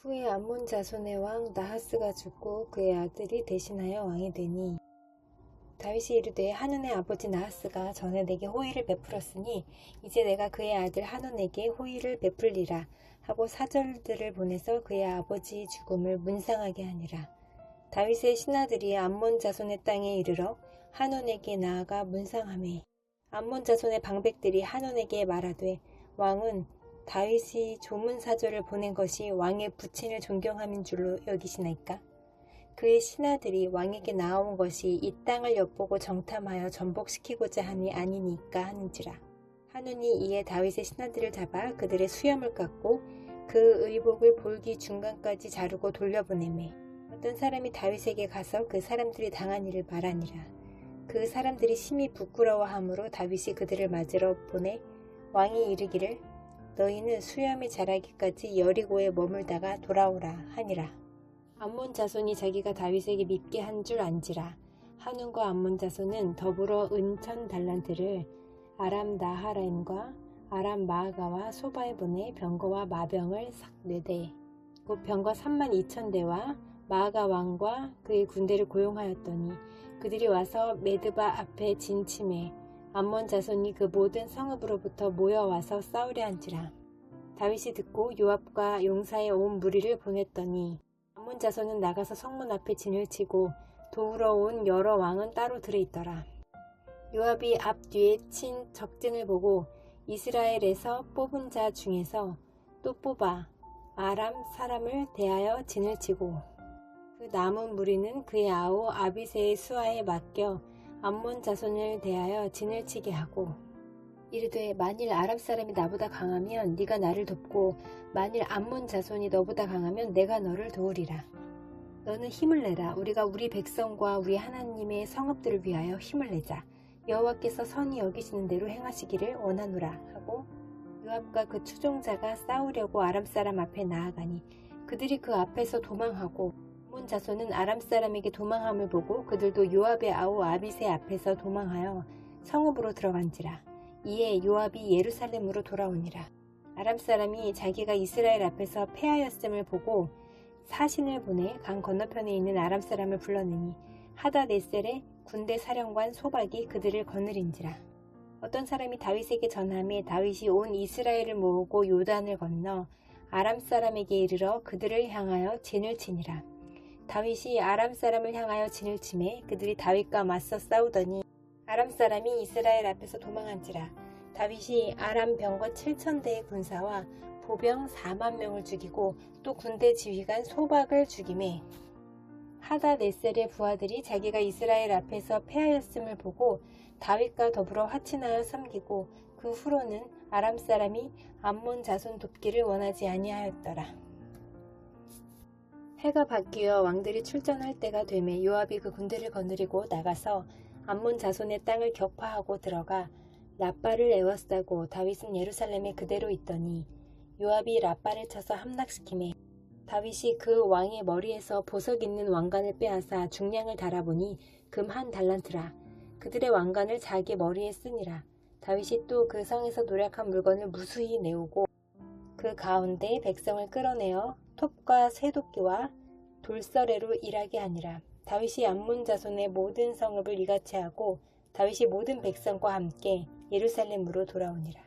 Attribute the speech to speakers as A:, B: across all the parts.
A: 후에 암몬 자손의 왕 나하스가 죽고 그의 아들이 대신하여 왕이 되니 다윗이 이르되 한운의 아버지 나하스가 전에 내게 호의를 베풀었으니 이제 내가 그의 아들 한운에게 호의를 베풀리라 하고 사절들을 보내서 그의 아버지 죽음을 문상하게 하니라. 다윗의 신하들이 암몬 자손의 땅에 이르러 한운에게 나아가 문상하매 암몬 자손의 방백들이 한운에게 말하되 왕은 다윗이 조문 사절을 보낸 것이 왕의 부친을 존경함인 줄로 여기시나이까? 그의 신하들이 왕에게 나온 것이 이 땅을 엿보고 정탐하여 전복시키고자 하니 아니니까 하는지라. 한운이 이에 다윗의 신하들을 잡아 그들의 수염을 깎고 그 의복을 볼기 중간까지 자르고 돌려보내매 어떤 사람이 다윗에게 가서 그 사람들이 당한 일을 말하니라. 그 사람들이 심히 부끄러워하므로 다윗이 그들을 맞으러 보내 왕이 이르기를 너희는 수염이 자라기까지 여리고에 머물다가 돌아오라 하니라. 암몬 자손이 자기가 다윗에게 밉게 한 줄 안지라. 한운과 암몬 자손은 더불어 은천 달란트를 아람 나하라임과 아람 마아가와 소바에 보내 병거와 마병을 싹 4대 곧 병거 32,000대와 마아가 왕과 그의 군대를 고용하였더니 그들이 와서 메드바 앞에 진침해 암몬 자손이 그 모든 성읍으로부터 모여와서 싸우려 한지라. 다윗이 듣고 요압과 용사의 온 무리를 보냈더니 암몬 자손은 나가서 성문 앞에 진을 치고 도우러 온 여러 왕은 따로 들어있더라. 요압이 앞뒤에 친 적진을 보고 이스라엘에서 뽑은 자 중에서 또 뽑아 아람 사람을 대하여 진을 치고 그 남은 무리는 그의 아우 아비새의 수하에 맡겨 암몬 자손을 대하여 진을 치게 하고 이르되 만일 아람 사람이 나보다 강하면 네가 나를 돕고 만일 암몬 자손이 너보다 강하면 내가 너를 도우리라. 너는 힘을 내라. 우리가 우리 백성과 우리 하나님의 성읍들을 위하여 힘을 내자. 여호와께서 선히 여기시는 대로 행하시기를 원하노라 하고 요압과 그 추종자가 싸우려고 아람 사람 앞에 나아가니 그들이 그 앞에서 도망하고 암몬 자손은 아람 사람에게 도망함을 보고 그들도 요압의 아우 아비새 앞에서 도망하여 성읍으로 들어간지라. 이에 요압이 예루살렘으로 돌아오니라. 아람 사람이 자기가 이스라엘 앞에서 패하였음을 보고 사신을 보내 강 건너편에 있는 아람 사람을 불러내니 하다네셀의 군대 사령관 소박이 그들을 거느린지라. 어떤 사람이 다윗에게 전하매 다윗이 온 이스라엘을 모으고 요단을 건너 아람 사람에게 이르러 그들을 향하여 진을 치니라. 다윗이 아람 사람을 향하여 진을 치매 그들이 다윗과 맞서 싸우더니 아람 사람이 이스라엘 앞에서 도망한지라. 다윗이 아람 병거 7,000대의 군사와 보병 4만 명을 죽이고 또 군대 지휘관 소박을 죽이매 하다네셀의 부하들이 자기가 이스라엘 앞에서 패하였음을 보고 다윗과 더불어 화친하여 섬기고 그 후로는 아람 사람이 암몬 자손 돕기를 원하지 아니하였더라. 해가 바뀌어 왕들이 출전할 때가 되매 요압이 그 군대를 거느리고 나가서 암몬 자손의 땅을 격파하고 들어가 라빠를 에워싸고 다윗은 예루살렘에 그대로 있더니 요압이 라빠를 쳐서 함락시키매 다윗이 그 왕의 머리에서 보석 있는 왕관을 빼앗아 중량을 달아보니 금 1달란트라. 그들의 왕관을 자기 머리에 쓰니라. 다윗이 또 그 성에서 노략한 물건을 무수히 내오고 그 가운데 백성을 끌어내어 톱과 쇠도끼와 돌서래로 일하게 하니라. 다윗이 암몬 자손의 모든 성읍을 이같이 하고 다윗이 모든 백성과 함께 예루살렘으로 돌아오니라.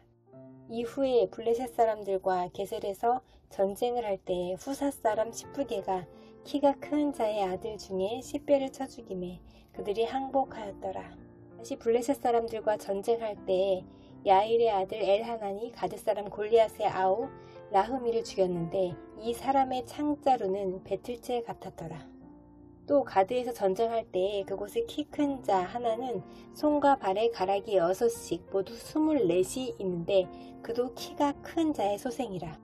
A: 이후에 블레셋 사람들과 게셀에서 전쟁을 할 때에 후사 사람 시프게가 키가 큰 자의 아들 중에 시배를 쳐 죽이매 그들이 항복하였더라. 다시 블레셋 사람들과 전쟁할 때에 야일의 아들 엘하난이 가드 사람 골리앗의 아우 라흐미를 죽였는데 이 사람의 창자루는 배틀채 같았더라. 또 가드에서 전쟁할 때에 그곳에 키 큰 자 하나는 손과 발에 가락이 6씩 모두 24이 있는데 그도 키가 큰 자의 소생이라.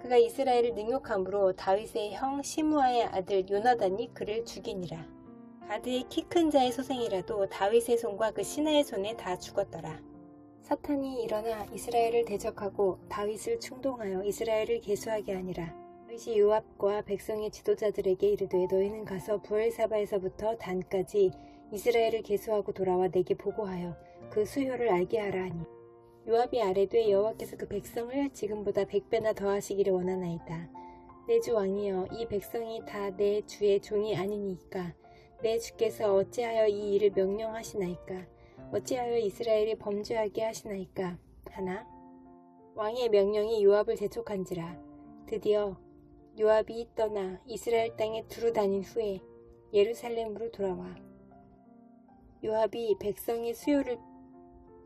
A: 그가 이스라엘을 능욕함으로 다윗의 형 시므아의 아들 요나단이 그를 죽이니라. 가드의 키 큰 자의 소생이라도 다윗의 손과 그 신하의 손에 다 죽었더라. 사탄이 일어나 이스라엘을 대적하고 다윗을 충동하여 이스라엘을 계수하게 하니라. 다윗이 요압과 백성의 지도자들에게 이르되 너희는 가서 부엘사바에서부터 단까지 이스라엘을 계수하고 돌아와 내게 보고하여 그 수효를 알게 하라 하니 요압이 아뢰되 여호와께서 그 백성을 지금보다 100배나 더하시기를 원하나이다. 내 주 왕이여, 이 백성이 다 내 주의 종이 아니니까 내 주께서 어찌하여 이 일을 명령하시나이까? 어찌하여 이스라엘이 범죄하게 하시나이까? 하나, 왕의 명령이 요압을 재촉한지라. 드디어 요압이 떠나 이스라엘 땅에 두루 다닌 후에 예루살렘으로 돌아와 요압이 백성의 수요를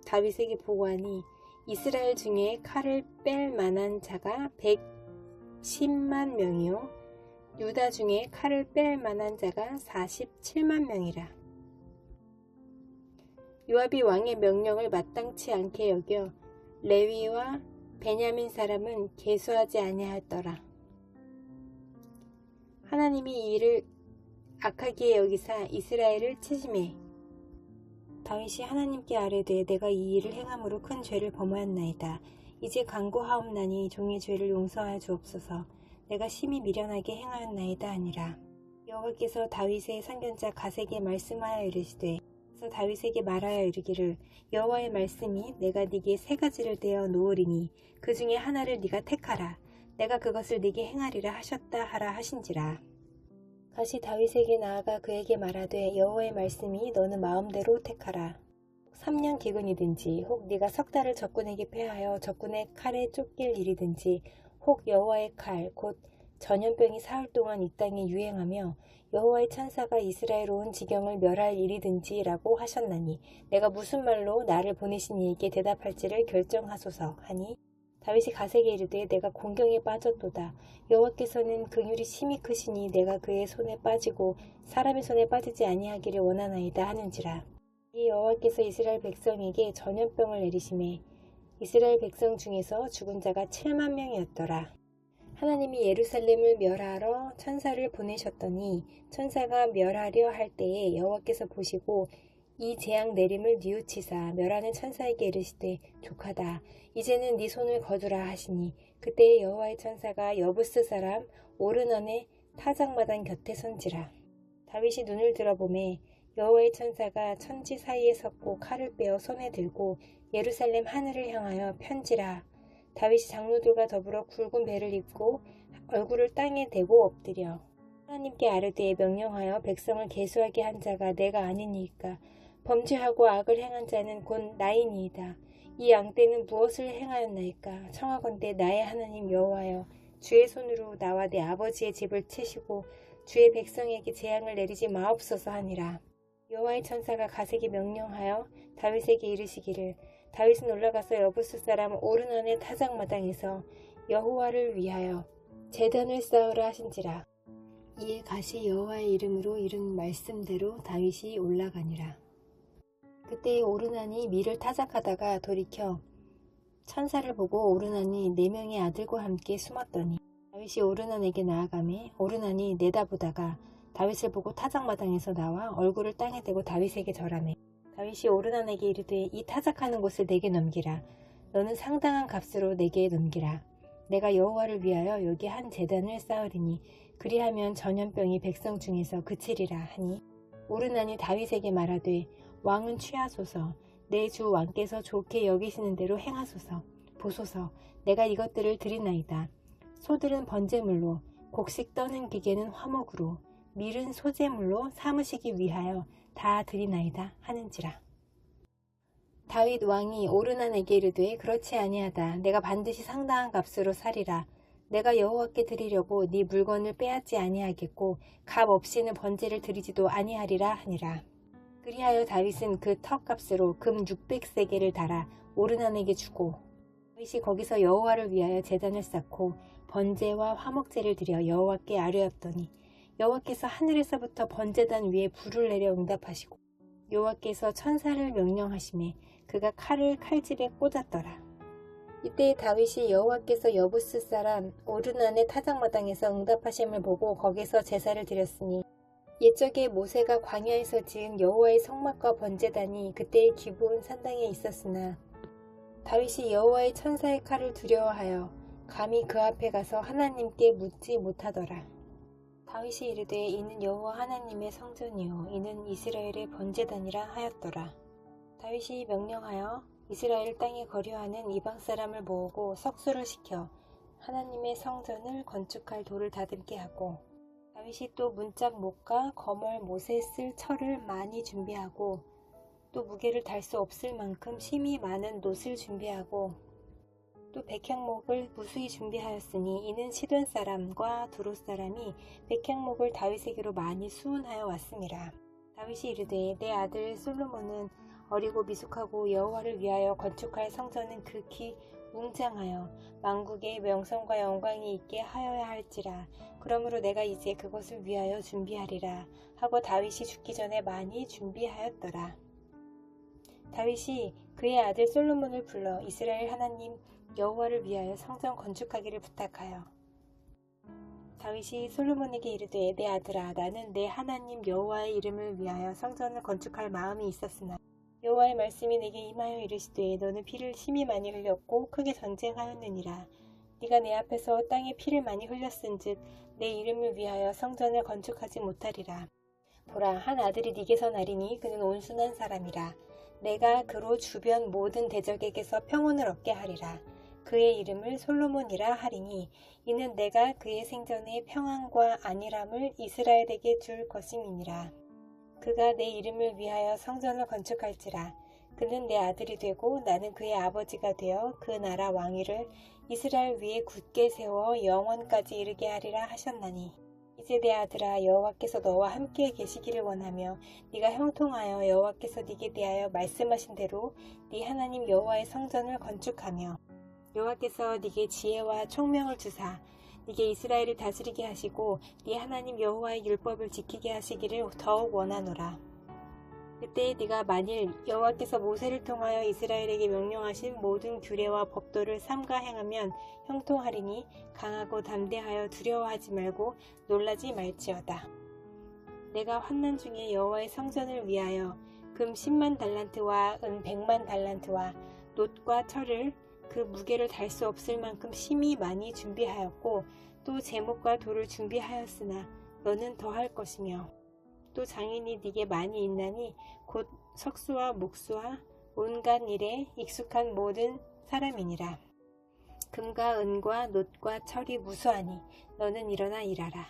A: 다윗에게 보고하니 이스라엘 중에 칼을 뺄 만한 자가 110만 명이요 유다 중에 칼을 뺄 만한 자가 47만 명이라. 요압이 왕의 명령을 마땅치 않게 여겨 레위와 베냐민 사람은 계수하지 아니하였더라. 하나님이 이 일을 악하게 여기사 이스라엘을 치심해 다윗이 하나님께 아뢰되 내가 이 일을 행함으로 큰 죄를 범하였나이다. 이제 간구하옵나니 종의 죄를 용서하여 주옵소서. 내가 심히 미련하게 행하였나이다 하니라. 여호와께서 다윗의 상견자 갓에게 말씀하여 이르시되 그래서 다윗에게 말하여 이르기를 여호와의 말씀이 내가 네게 세 가지를 대어 놓으리니 그 중에 하나를 네가 택하라. 내가 그것을 네게 행하리라 하셨다 하라 하신지라. 다시 다윗에게 나아가 그에게 말하되 여호와의 말씀이 너는 마음대로 택하라. 3년 기근이든지 혹 네가 석 달을 적군에게 패하여 적군의 칼에 쫓길 일이든지 혹 여호와의 칼 곧 전염병이 사흘 동안 이 땅에 유행하며 여호와의 천사가 이스라엘 온 지경을 멸할 일이든지 라고 하셨나니 내가 무슨 말로 나를 보내신 이에게 대답할지를 결정하소서 하니 다윗이 갓에게 이르되 내가 공경에 빠졌도다. 여호와께서는 긍휼이 심히 크시니 내가 그의 손에 빠지고 사람의 손에 빠지지 아니하기를 원하나이다 하는지라. 이 여호와께서 이스라엘 백성에게 전염병을 내리심에 이스라엘 백성 중에서 죽은 자가 7만 명이었더라. 하나님이 예루살렘을 멸하러 천사를 보내셨더니 천사가 멸하려 할 때에 여호와께서 보시고 이 재앙 내림을 뉘우치사 멸하는 천사에게 이르시되 족하다. 이제는 네 손을 거두라 하시니 그때 여호와의 천사가 여부스 사람 오르넌의 타작마당 곁에 선지라. 다윗이 눈을 들어보매 여호와의 천사가 천지 사이에 섰고 칼을 빼어 손에 들고 예루살렘 하늘을 향하여 편지라. 다윗이 장로들과 더불어 굵은 배를 입고 얼굴을 땅에 대고 엎드려 하나님께 아뢰되 명령하여 백성을 계수하게 한 자가 내가 아니니까 범죄하고 악을 행한 자는 곧 나이니이다. 이 양떼는 무엇을 행하였나이까? 청하건대 나의 하나님 여호와여 주의 손으로 나와 내 아버지의 집을 치시고 주의 백성에게 재앙을 내리지 마옵소서 하니라. 여호와의 천사가 갓에게 명령하여 다윗에게 이르시기를 다윗은 올라가서 여부스 사람 오르논의 타작마당에서 여호와를 위하여 제단을 쌓으라 하신지라. 이에 갓이 여호와의 이름으로 이른 말씀대로 다윗이 올라가니라. 그때 오르난이 밀을 타작하다가 돌이켜 천사를 보고 오르난이 4명의 아들과 함께 숨었더니 다윗이 오르난에게 나아가매 오르난이 내다보다가 다윗을 보고 타작마당에서 나와 얼굴을 땅에 대고 다윗에게 절하매 다윗이 오르난에게 이르되 이 타작하는 곳을 내게 넘기라. 너는 상당한 값으로 내게 넘기라. 내가 여호와를 위하여 여기 한 제단을 쌓으리니 그리하면 전염병이 백성 중에서 그치리라 하니 오르난이 다윗에게 말하되 왕은 취하소서. 내 주 왕께서 좋게 여기시는 대로 행하소서. 보소서 내가 이것들을 드리나이다. 소들은 번제물로 곡식 떠는 기계는 화목으로 밀은 소제물로 삼으시기 위하여 다 드리나이다 하는지라. 다윗 왕이 오르난에게 이르되 그렇지 아니하다. 내가 반드시 상당한 값으로 사리라. 내가 여호와께 드리려고 네 물건을 빼앗지 아니하겠고 값 없이는 번제를 드리지도 아니하리라 하니라. 그리하여 다윗은 그 턱값으로 금 600세겔을 달아 오르난에게 주고 다윗이 거기서 여호와를 위하여 제단을 쌓고 번제와 화목제를 드려 여호와께 아뢰었더니 여호와께서 하늘에서부터 번제단 위에 불을 내려 응답하시고 여호와께서 천사를 명령하시매 그가 칼을 칼집에 꽂았더라. 이때 다윗이 여호와께서 여부스 사람 오르난의 타작마당에서 응답하심을 보고 거기서 제사를 드렸으니 옛적에 모세가 광야에서 지은 여호와의 성막과 번제단이 그때의 기브온 산당에 있었으나 다윗이 여호와의 천사의 칼을 두려워하여 감히 그 앞에 가서 하나님께 묻지 못하더라. 다윗이 이르되 이는 여호와 하나님의 성전이요 이는 이스라엘의 번제단이라 하였더라. 다윗이 명령하여 이스라엘 땅에 거류하는 이방 사람을 모으고 석수를 시켜 하나님의 성전을 건축할 돌을 다듬게 하고, 다윗이 또 문짝 목과 거멀 못에 쓸 철을 많이 준비하고, 또 무게를 달 수 없을 만큼 심이 많은 놋을 준비하고, 또 백향목을 무수히 준비하였으니 이는 시돈 사람과 두롯 사람이 백향목을 다윗에게로 많이 수운하여 왔음이라. 다윗이 이르되 내 아들 솔로몬은 어리고 미숙하고 여호와를 위하여 건축할 성전은 극히 웅장하여 만국의 명성과 영광이 있게 하여야 할지라. 그러므로 내가 이제 그것을 위하여 준비하리라 하고 다윗이 죽기 전에 많이 준비하였더라. 다윗이 그의 아들 솔로몬을 불러 이스라엘 하나님 여호와를 위하여 성전 건축하기를 부탁하여, 다윗이 솔로몬에게 이르되 내 아들아, 나는 내 하나님 여호와의 이름을 위하여 성전을 건축할 마음이 있었으나 여호와의 말씀이 내게 임하여 이르시되 너는 피를 심히 많이 흘렸고 크게 전쟁하였느니라. 네가 내 앞에서 땅에 피를 많이 흘렸은즉 내 이름을 위하여 성전을 건축하지 못하리라. 보라, 한 아들이 네게서 나리니 그는 온순한 사람이라. 내가 그로 주변 모든 대적에게서 평온을 얻게 하리라. 그의 이름을 솔로몬이라 하리니 이는 내가 그의 생전에 평안과 안일함을 이스라엘에게 줄 것임이니라. 그가 내 이름을 위하여 성전을 건축할지라. 그는 내 아들이 되고 나는 그의 아버지가 되어 그 나라 왕위를 이스라엘 위에 굳게 세워 영원까지 이르게 하리라 하셨나니, 이제 내 아들아, 여호와께서 너와 함께 계시기를 원하며 네가 형통하여 여호와께서 네게 대하여 말씀하신 대로 네 하나님 여호와의 성전을 건축하며 여호와께서 네게 지혜와 총명을 주사 네게 이스라엘을 다스리게 하시고 네 하나님 여호와의 율법을 지키게 하시기를 더욱 원하노라. 그때 네가 만일 여호와께서 모세를 통하여 이스라엘에게 명령하신 모든 규례와 법도를 삼가 행하면 형통하리니 강하고 담대하여 두려워하지 말고 놀라지 말지어다. 내가 환난 중에 여호와의 성전을 위하여 금 10만 달란트와 은 100만 달란트와 놋과 철을 그 무게를 달 수 없을 만큼 심히 많이 준비하였고, 또 제목과 돌을 준비하였으나 너는 더할 것이며, 또 장인이 네게 많이 있나니 곧 석수와 목수와 온갖 일에 익숙한 모든 사람이니라. 금과 은과 놋과 철이 무수하니 너는 일어나 일하라.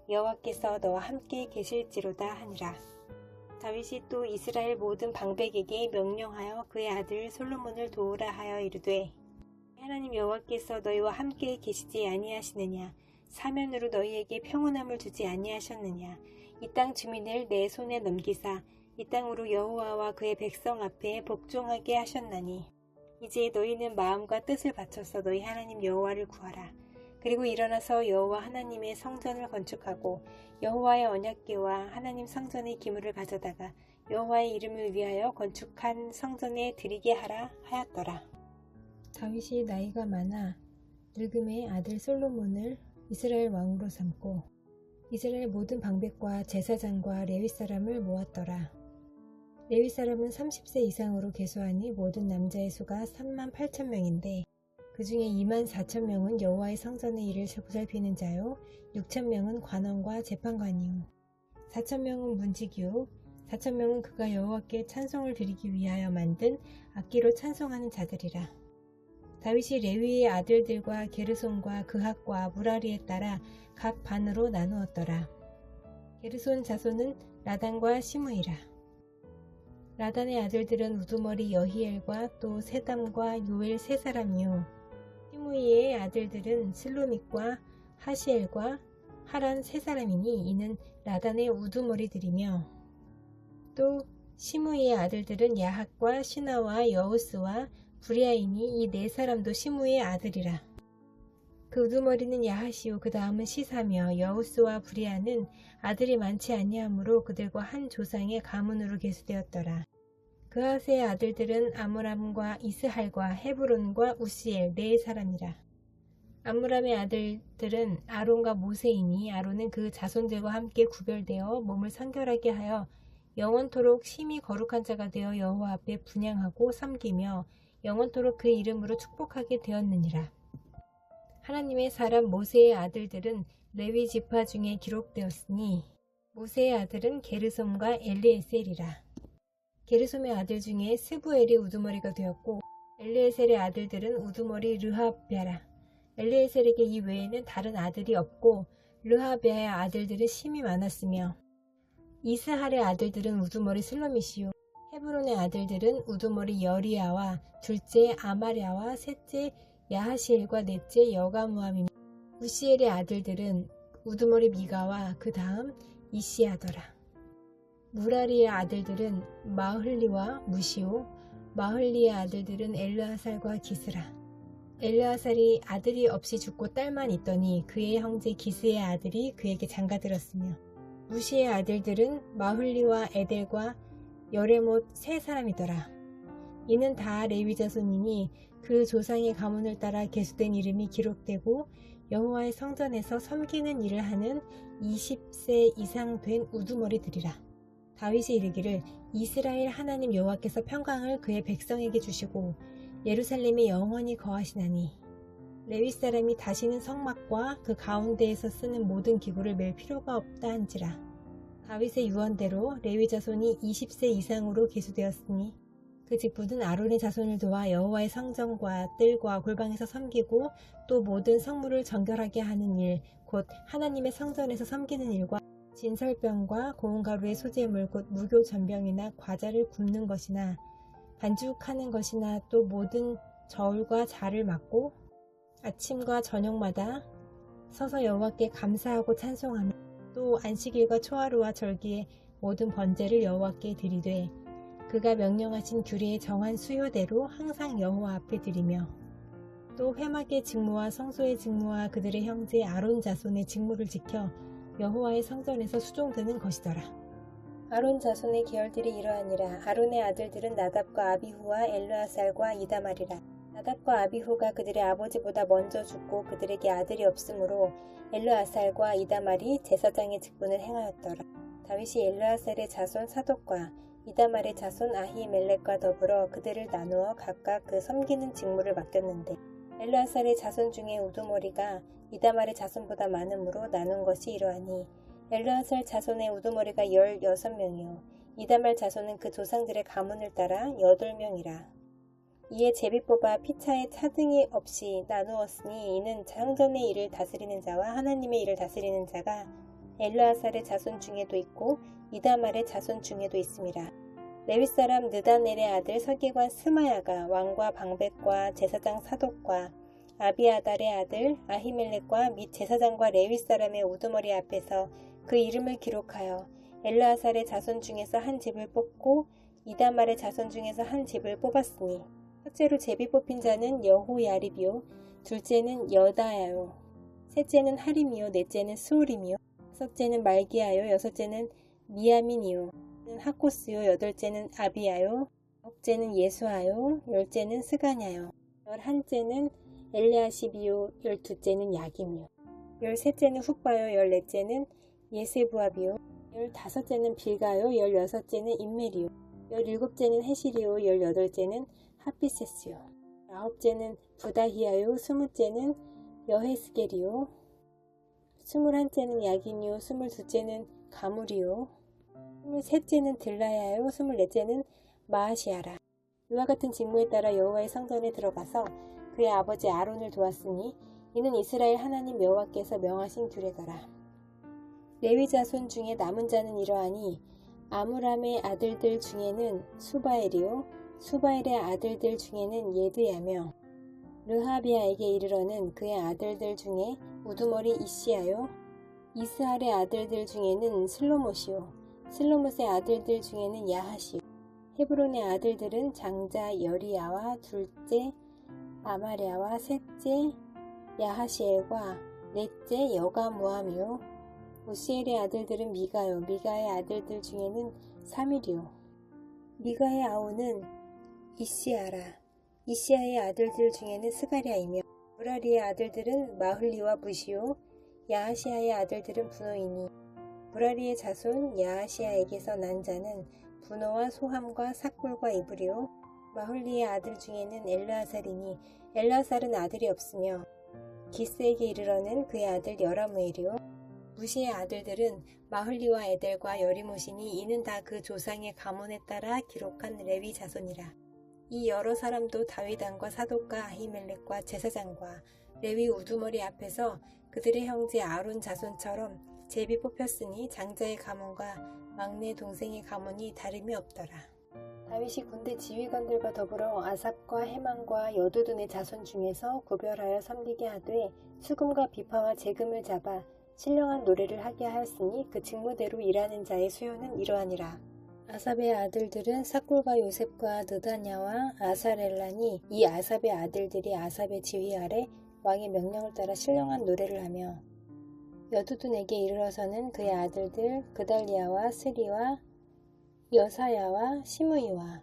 A: 여호와께서 너와 함께 계실지로다 하니라. 다윗이 또 이스라엘 모든 방백에게 명령하여 그의 아들 솔로몬을 도우라 하여 이르되, 하나님 여호와께서 너희와 함께 계시지 아니하시느냐? 사면으로 너희에게 평온함을 주지 아니하셨느냐? 이 땅 주민을 내 손에 넘기사 이 땅으로 여호와와 그의 백성 앞에 복종하게 하셨나니, 이제 너희는 마음과 뜻을 바쳐서 너희 하나님 여호와를 구하라. 그리고 일어나서 여호와 하나님의 성전을 건축하고 여호와의 언약궤와 하나님 성전의 기물을 가져다가 여호와의 이름을 위하여 건축한 성전에 드리게 하라 하였더라. 다윗이 나이가 많아 늙음의 아들 솔로몬을 이스라엘 왕으로 삼고 이스라엘 모든 방백과 제사장과 레위 사람을 모았더라. 레위 사람은 30세 이상으로 계수하니 모든 남자의 수가 38,000명인데 그 중에 24,000명은 여호와의 성전의 일을 보살피는 자요, 6,000명은 관원과 재판관이요, 4,000명은 문지기요, 4,000명은 그가 여호와께 찬송을 드리기 위하여 만든 악기로 찬송하는 자들이라. 다윗이 레위의 아들들과 게르손과 그핫과 무라리에 따라 각 반으로 나누었더라. 게르손 자손은 라단과 시므이라. 라단의 아들들은 우두머리 여히엘과 또 세담과 요엘 세 사람이요, 시므이의 아들들은 슬로믹과 하시엘과 하란 세 사람이니 이는 라단의 우두머리들이며, 또 시므이의 아들들은 야핫과 시나와 여우스와 브리아이니 이 네 사람도 시므이의 아들이라. 그 우두머리는 야핫이요 그 다음은 시사며, 여우스와 브리아는 아들이 많지 아니하므로 그들과 한 조상의 가문으로 계수되었더라. 그핫의 아들들은 아므람과 이스할과 헤브론과 우시엘 네 사람이라. 아므람의 아들들은 아론과 모세이니 아론은 그 자손들과 함께 구별되어 몸을 성결하게 하여 영원토록 심히 거룩한 자가 되어 여호와 앞에 분향하고 섬기며 영원토록 그 이름으로 축복하게 되었느니라. 하나님의 사람 모세의 아들들은 레위 지파 중에 기록되었으니 모세의 아들은 게르솜과 엘리에셀이라. 게르솜의 아들 중에 스부엘이 우두머리가 되었고 엘리에셀의 아들들은 우두머리 르하베라, 엘리에셀에게 이 외에는 다른 아들이 없고 르하비아의 아들들은 심이 많았으며 이스할의 아들들은 우두머리 슬로밋이요 헤브론의 아들들은 우두머리 여리야와 둘째 아마랴와 셋째 야하시엘과 넷째 여가무함이며 우시엘의 아들들은 우두머리 미가와 그 다음 이시야더라. 무라리의 아들들은 마흘리와 무시오 마흘리의 아들들은 엘르아살과 기스라. 엘르아살이 아들이 없이 죽고 딸만 있더니 그의 형제 기스의 아들이 그에게 장가들었으며 무시의 아들들은 마흘리와 에델과 여레못 세 사람이더라. 이는 다 레위 자손이니 그 조상의 가문을 따라 계수된 이름이 기록되고 여호와의 성전에서 섬기는 일을 하는 20세 이상 된 우두머리들이라. 다윗이 이르기를 이스라엘 하나님 여호와께서 평강을 그의 백성에게 주시고 예루살렘에 영원히 거하시나니 레위 사람이 다시는 성막과 그 가운데에서 쓰는 모든 기구를 맬 필요가 없다 한지라. 다윗의 유언대로 레위 자손이 20세 이상으로 계수되었으니 그 직분은 아론의 자손을 도와 여호와의 성전과 뜰과 골방에서 섬기고 또 모든 성물을 정결하게 하는 일, 곧 하나님의 성전에서 섬기는 일과 진설병과 고운 가루의 소재물 곧 무교 전병이나 과자를 굽는 것이나 반죽하는 것이나 또 모든 저울과 자를 맡고 아침과 저녁마다 서서 여호와께 감사하고 찬송하며 또 안식일과 초하루와 절기에 모든 번제를 여호와께 드리되 그가 명령하신 규례에 정한 수요대로 항상 여호와 앞에 드리며 또 회막의 직무와 성소의 직무와 그들의 형제 아론 자손의 직무를 지켜 여호와의 성전에서 수종드는 것이더라. 아론 자손의 계열들이 이러하니라. 아론의 아들들은 나답과 아비후와 엘르아살과 이다말이라. 나답과 아비후가 그들의 아버지보다 먼저 죽고 그들에게 아들이 없으므로 엘르아살과 이다말이 제사장의 직분을 행하였더라. 다윗이 엘르아살의 자손 사독과 이다말의 자손 아히멜렉과 더불어 그들을 나누어 각각 그 섬기는 직무를 맡겼는데 엘르아살의 자손 중에 우두머리가 이다말의 자손보다 많으므로 나눈 것이 이러하니 엘르아살 자손의 우두머리가 16명이요 이다말 자손은 그 조상들의 가문을 따라 8명이라. 이에 제비 뽑아 피차에 차등이 없이 나누었으니 이는 성전의 일을 다스리는 자와 하나님의 일을 다스리는 자가 엘르아살의 자손 중에도 있고 이다말의 자손 중에도 있음이라. 레위 사람 느다넬의 아들 서기관 스마야가 왕과 방백과 제사장 사독과 아비아달의 아들 아히멜렉과 및 제사장과 레위 사람의 우두머리 앞에서 그 이름을 기록하여 엘르아살의 자손 중에서 한 집을 뽑고 이다말의 자손 중에서 한 집을 뽑았으니 첫째로 제비 뽑힌 자는 여호야립이요 둘째는 여다야요 셋째는 하림이요 넷째는 스울임이요 다섯째는 말기야요 여섯째는 미야민이요 하코스요 여덟째는 아비야요 아홉째는 예수아요 열째는 스가냐요 열한째는 엘리아십이요 열두째는 야김이요 열셋째는 훗바요 열넷째는 예세부압이요 열다섯째는 빌가요 열여섯째는 인멜이요 열일곱째는 헤실이요 열여덟째는 하피세스요 아홉째는 부다히야요 스무째는 여헤스겔이요 스물한째는 야긴이요 스물두째는 가물이요 스물셋째는 들라야요 스물넷째는 마아시아라. 이와 같은 직무에 따라 여호와의 성전에 들어가서 그의 아버지 아론을 도왔으니 이는 이스라엘 하나님 여호와께서 명하신 규례더라. 레위 자손 중에 남은 자는 이러하니 아므람의 아들들 중에는 수바엘이요 수바엘의 아들들 중에는 예드야며 르하비아에게 이르러는 그의 아들들 중에 우두머리 이시야요 이스할의 아들들 중에는 슬로못이요 슬로못의 아들들 중에는 야하시요 헤브론의 아들들은 장자 여리야와 둘째 아마랴와 셋째 야하시엘과 넷째 여가무함이요 우시엘의 아들들은 미가요 미가의 아들들 중에는 사밀이요 미가의 아우는 이시아라 이시아의 아들들 중에는 스가랴이며 무라리의 아들들은 마흘리와 무시요 야하시아의 아들들은 분노이니 무라리의 자손 야하시아에게서 난 자는 분노와 소함과 삭불과 이불이요 마흘리의 아들 중에는 엘르아살이니 엘르아살은 아들이 없으며 기스에게 이르러는 그의 아들 여라무엘이요 무시의 아들들은 마흘리와 에델과 여리못이니 이는 다 그 조상의 가문에 따라 기록한 레위 자손이라. 이 여러 사람도 다윗 왕과 사독과 아히멜렉과 제사장과 레위 우두머리 앞에서 그들의 형제 아론 자손처럼 제비 뽑혔으니 장자의 가문과 막내 동생의 가문이 다름이 없더라. 다윗이 군대 지휘관들과 더불어 아삽과 헤만과 여두둔의 자손 중에서 구별하여 섬기게 하되 수금과 비파와 재금을 잡아 신령한 노래를 하게 하였으니 그 직무대로 일하는 자의 수요는 이러하니라. 아삽의 아들들은 사꿀과 요셉과 느다냐와 아사렐라니 이 아삽의 아들들이 아삽의 지휘 아래 왕의 명령을 따라 신령한 노래를 하며 여두둔에게 이르러서는 그의 아들들 그달리아와 스리와 여사야와 시므이와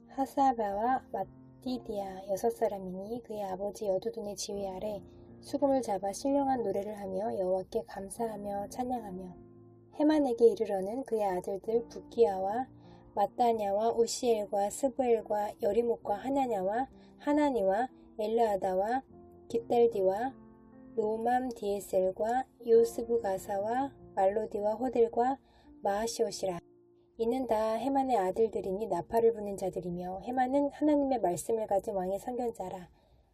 A: 하사바와 맏디디아 6사람이니 그의 아버지 여두둔의 지휘 아래 수금을 잡아 신령한 노래를 하며 여호와께 감사하며 찬양하며 헤만에게 이르러는 그의 아들들 붓기야와 마따냐와 우시엘과 스부엘과 여리목과 하나냐와 하나니와 엘르아다와 깃달디와 로맘 디에셀과 요스부가사와 말로디와 호델과 마하시옷이라. 이는 다 헤만의 아들들이니 나팔을 부는 자들이며 헤만은 하나님의 말씀을 가진 왕의 선견자라.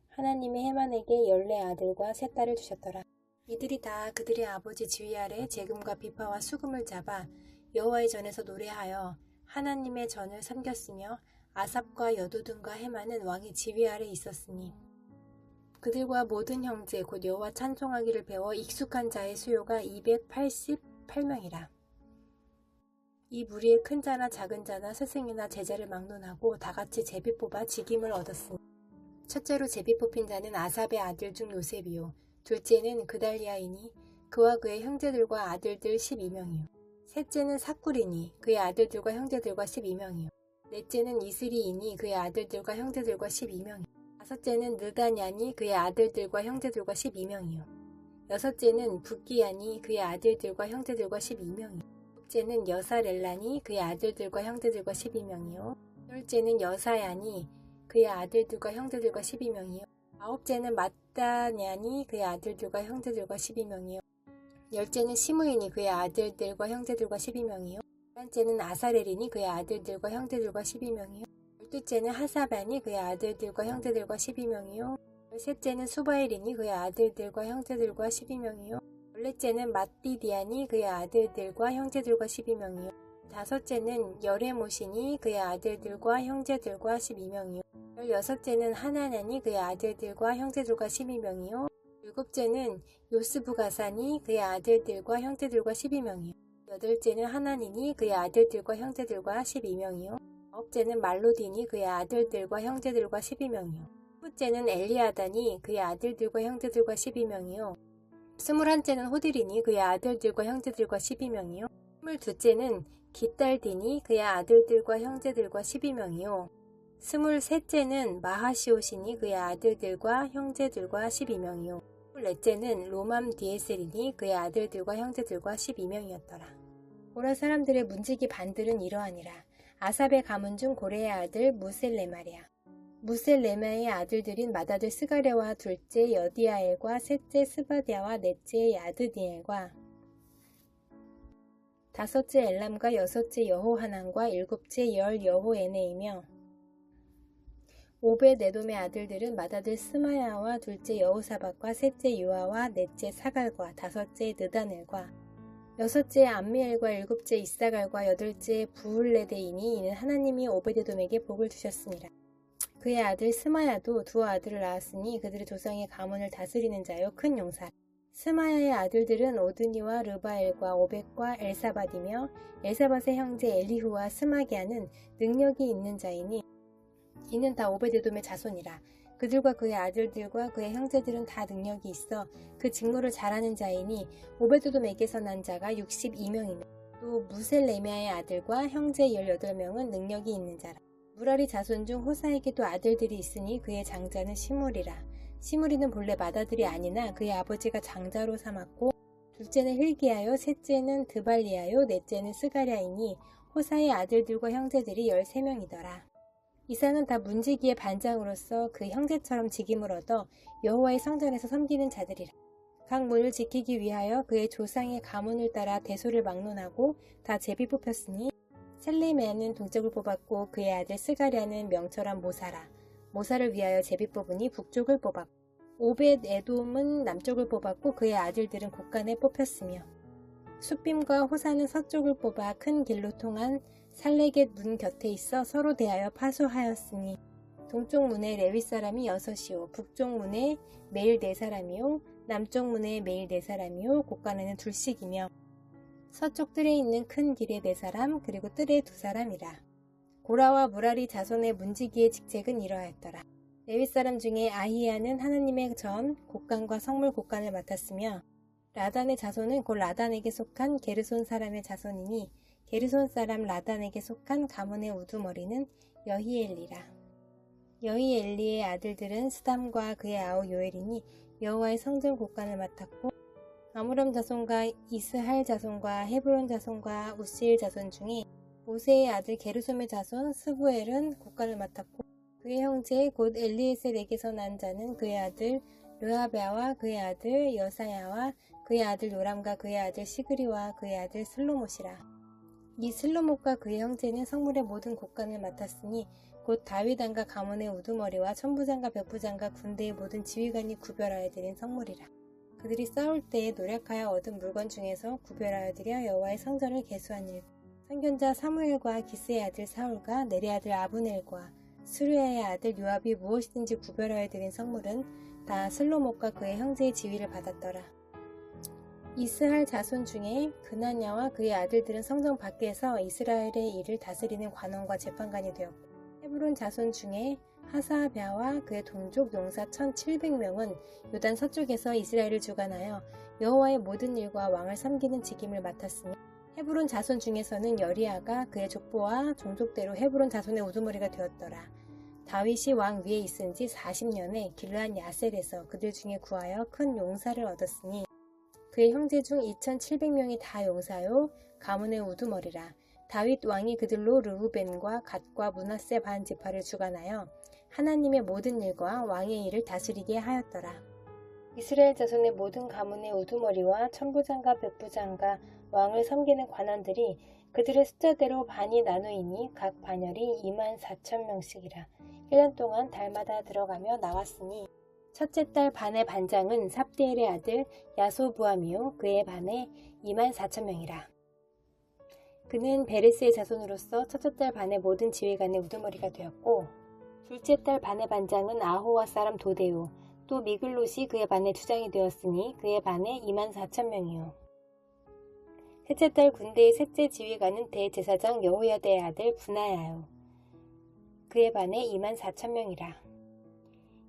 A: 하나님이 헤만에게 14아들과 3딸을 주셨더라. 이들이 다 그들의 아버지 지휘 아래 재금과 비파와 수금을 잡아 여호와의 전에서 노래하여 하나님의 전을 섬겼으며 아삽과 여두둔과 헤만은 왕의 지휘 아래 있었으니 그들과 모든 형제 곧 여호와 찬송하기를 배워 익숙한 자의 수요가 288명이라. 이 무리의 큰 자나 작은 자나 스승이나 제자를 막론하고 다같이 제비 뽑아 직임을 얻었으니 첫째로 제비 뽑힌 자는 아삽의 아들 중 요셉이요 둘째는 그달리아이니 그와 그의 형제들과 아들들 12명이요 셋째는 사꿀이니 그의 아들들과 형제들과 12명이요 넷째는 이스리이니 그의 아들들과 형제들과 12명이요 다섯째는 느다냐니 그의 아들들과 형제들과 12명이요 여섯째는 붓기야니 그의 아들들과 형제들과 12명이요 일곱째는 여사렐라니 그의 아들들과 형제들과 12명이요 열째는 여사야니 그의 아들들과 형제들과 12명이요 아홉째는 마따냐니 그의 아들들과 형제들과 12명이요 열째는 시므이니 그의 아들들과 형제들과 12명이요 열째는 아사렐이니 그의 아들들과 형제들과 12명이요 열둘째는 하사바니 그의 아들들과 형제들과 12명이요 열셋째는 수바엘이니 그의 아들들과 형제들과 12명이요 열넷째는 맏디디아니 그의 아들들과 형제들과 12명이요 다섯째는 여레모시니 그의 아들들과 형제들과 12명이요 열여섯째는 하나냐니 그의 아들들과 형제들과 12명이요 일곱째는 요스부가사니 그의 아들들과 형제들과 12명이요 여덟째는 하나니니 그의 아들들과 형제들과 12명이요 아홉째는 말로디니 그의 아들들과 형제들과 12명이요 스무째는 엘리아다니 그의 아들들과 형제들과 12명이요 스물한째는 호딜이니 그의 아들들과 형제들과 12명이요 스물두째는 깃달디니 그의 아들들과 형제들과 12명이요 스물셋째는 마하시옷이니 그의 아들들과 형제들과 12명이요 스물넷째는 로맘 디에셀이니 그의 아들들과 형제들과 12명이었더라. 고라 사람들의 문지기 반들은 이러하니라. 아삽의 가문 중 고레의 아들 무셀레마리야. 무셀레마의 아들들인 맏아들 스가랴와 둘째 여디아엘과 셋째 스바디아와 넷째 야드디엘과 다섯째 엘람과 여섯째 여호하난과 일곱째 여호에네이며 오벳에돔의 아들들은 맏아들 스마야와 둘째 여호사밧과 셋째 유아와 넷째 사갈과 다섯째 느다넬과 여섯째 암미엘과 일곱째 이사갈과 여덟째 부울레데이니 이는 하나님이 오벳에돔에게 복을 주셨습니다. 그의 아들 스마야도 두 아들을 낳았으니 그들의 조상의 가문을 다스리는 자요 큰 용사. 스마야의 아들들은 오드니와 르바엘과 오벳과 엘사밧이며 엘사밧의 형제 엘리후와 스마기야는 능력이 있는 자이니 이는 다 오벳에돔의 자손이라. 그들과 그의 아들들과 그의 형제들은 다 능력이 있어 그 직무를 잘하는 자이니 오벳에돔에게서 난 자가 62명이며 또 무셀레미아의 아들과 형제 18명은 능력이 있는 자라. 무라리 자손 중 호사에게도 아들들이 있으니 그의 장자는 시므리라. 시므리는 본래 맏아들이 아니나 그의 아버지가 장자로 삼았고 둘째는 hil기야요 셋째는 드발리야요 넷째는 스가랴이니 호사의 아들들과 형제들이 13명이더라. 이상은 다 문지기의 반장으로서 그 형제처럼 직임을 얻어 여호와의 성전에서 섬기는 자들이라. 각 문을 지키기 위하여 그의 조상의 가문을 따라 대소를 막론하고 다 제비 뽑혔으니 셀레메아는 동쪽을 뽑았고 그의 아들 스가랴는 명철한 모사라. 모사를 위하여 제비 뽑으니 북쪽을 뽑았고 오벳 에돔은 남쪽을 뽑았고 그의 아들들은 곳간에 뽑혔으며 숫빔과 호사는 서쪽을 뽑아 큰 길로 통한 살레겟 문 곁에 있어 서로 대하여 파수하였으니 동쪽 문에 레위 사람이 6이요 북쪽 문에 매일 4사람이요 남쪽 문에 매일 4사람이요 곳간에는 둘씩이며 서쪽 뜰에 있는 큰 길에 4사람 그리고 뜰에 2사람이라. 고라와 무라리 자손의 문지기의 직책은 이러하였더라. 레위 사람 중에 아히야는 하나님의 전 곳간과 성물 곳간을 맡았으며 라단의 자손은 곧 라단에게 속한 게르손 사람의 자손이니 게르손 사람 라단에게 속한 가문의 우두머리는 여히엘리라. 여히엘리의 아들들은 스담과 그의 아우 요엘이니 여호와의 성전 곳간을 맡았고 아므람 자손과 이스할 자손과 헤브론 자손과 우시엘 자손 중에 모세의 아들 게르솜의 자손 스부엘은 곳간을 맡았고 그의 형제 곧 엘리에셀에게서 난 자는 그의 아들 르하베아와 그의 아들 여사야와 그의 아들 요람과 그의 아들 시그리와 그의 아들 슬로못이라. 이 슬로못과 그의 형제는 성물의 모든 곳간을 맡았으니 곧 다윗 왕과 가문의 우두머리와 천부장과 백부장과 군대의 모든 지휘관이 구별하여 드린 성물이라. 그들이 싸울 때에 노력하여 얻은 물건 중에서 구별하여 드려 여호와의 성전을 계수한 일. 선견자 사무엘과 기스의 아들 사울과 네리 아들 아브넬과 스루야의 아들 요압이 무엇이든지 구별하여 드린 성물은 다 슬로못과 그의 형제의 지위를 받았더라. 이스할 자손 중에 그나냐와 그의 아들들은 성전 밖에서 이스라엘의 일을 다스리는 관원과 재판관이 되었고 헤브론 자손 중에 하사랴와 그의 동족 용사 1700명은 요단 서쪽에서 이스라엘을 주관하여 여호와의 모든 일과 왕을 섬기는 직임을 맡았으며 헤브론 자손 중에서는 여리야가 그의 족보와 종족대로 헤브론 자손의 우두머리가 되었더라. 다윗이 왕 위에 있은 지 40년에 길르앗 야셀에서 그들 중에 구하여 큰 용사를 얻었으니 그의 형제 중 2700명이 다 용사요 가문의 우두머리라. 다윗 왕이 그들로 르우벤과 갓과 므낫세 반 지파를 주관하여 하나님의 모든 일과 왕의 일을 다스리게 하였더라. 이스라엘 자손의 모든 가문의 우두머리와 천부장과 백부장과 왕을 섬기는 관원들이 그들의 숫자대로 반이 나누이니 각 반열이 24,000명씩이라. 1년 동안 달마다 들어가며 나왔으니 첫째 달 반의 반장은 삽디엘의 아들 야소부암이요 그의 반에 24,000명이라. 그는 베레스의 자손으로서 첫째 달 반의 모든 지휘관의 우두머리가 되었고 둘째 달 반의 반장은 아호와 사람 도데요 또 미글롯이 그의 반의 주장이 되었으니 그의 반에 24,000명이요. 셋째 달 군대의 셋째 지휘관은 대제사장 여호야다의 아들 분하야요 그의 반에 24,000명이라.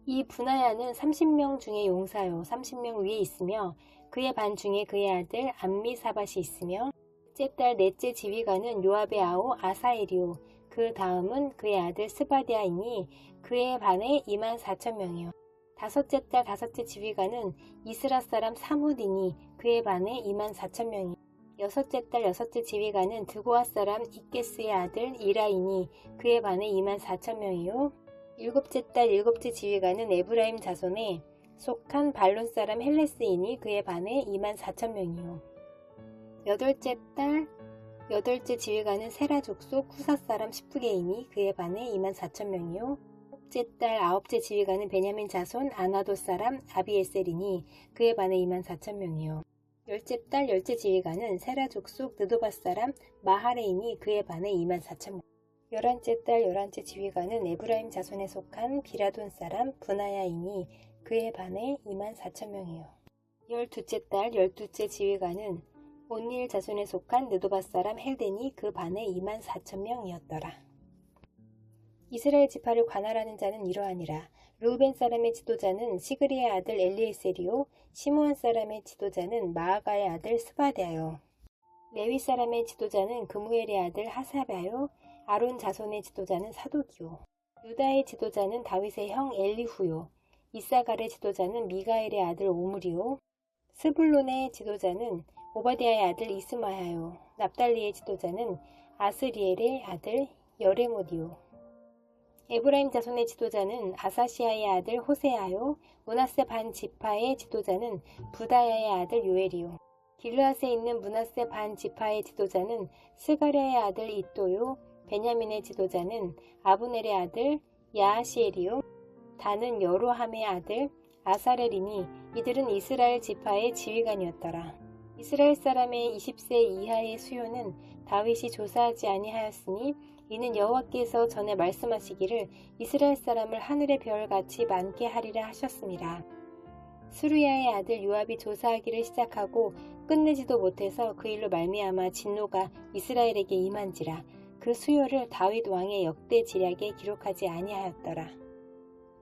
A: 이 분하야는 30명 중에 용사요 30명 위에 있으며 그의 반 중에 그의 아들 암미사밧이 있으며 셋째 달 넷째 지휘관은 요압의 아우 아사엘이요 그 다음은 그의 아들 스바디아이니 그의 반에 24,000명이요. 다섯째 달 다섯째 지휘관은 이스라 사람 사무디니 그의 반에 24,000명이요. 여섯째 달 여섯째 지휘관은 드고아 사람 이게스의 아들 이라이니 그의 반에 24,000명이요. 일곱째 달 일곱째 지휘관은 에브라임 자손에 속한 발론 사람 헬레스이니 그의 반에 24,000명이요. 여덟째 달 여덟째 지휘관은 세라 족속 쿠사 사람 시프게이니 그의 반에 24,000명이요. 아홉째 달 아홉째 지휘관은 베냐민 자손 아나도 사람 아비에셀이니 그의 반에 24,000명이요. 열째 달 열째 지휘관은 세라 족속 느도바 사람 마하레이니 그의 반에 24,000명. 열한째 달 열한째 지휘관은 에브라임 자손에 속한 비라돈 사람 분하야이니 그의 반에 24,000명이요. 열두째 달 열두째 지휘관은 온니엘 자손에 속한 느도바 사람 헬덴이 그 반에 24,000명이었더라. 이스라엘 지파를 관할하는 자는 이러하니라. 르우벤 사람의 지도자는 시그리의 아들 엘리에셀이요 시므온 사람의 지도자는 마아가의 아들 스바데아요. 레위 사람의 지도자는 그무엘의 아들 하사랴요 아론 자손의 지도자는 사독이요. 유다의 지도자는 다윗의 형 엘리후요. 이사갈의 지도자는 미가엘의 아들 오므리요. 스불론의 지도자는 오바댜의 아들 이스마야요. 납달리의 지도자는 아스리엘의 아들 여레모디요. 에브라임 자손의 지도자는 아사시아의 아들 호세아요. 므낫세 반 지파의 지도자는 부다야의 아들 요엘이요. 길르앗에 있는 므낫세 반 지파의 지도자는 스가랴의 아들 이또요. 베냐민의 지도자는 아브넬의 아들 야하시엘이요. 다는 여로함의 아들 아사렐이니 이들은 이스라엘 지파의 지휘관이었더라. 이스라엘 사람의 20세 이하의 수요는 다윗이 조사하지 아니하였으니 이는 여호와께서 전에 말씀하시기를 이스라엘 사람을 하늘의 별같이 많게 하리라 하셨습니다. 스루야의 아들 요압이 조사하기를 시작하고 끝내지도 못해서 그 일로 말미암아 진노가 이스라엘에게 임한지라. 그 수요를 다윗 왕의 역대 지략에 기록하지 아니하였더라.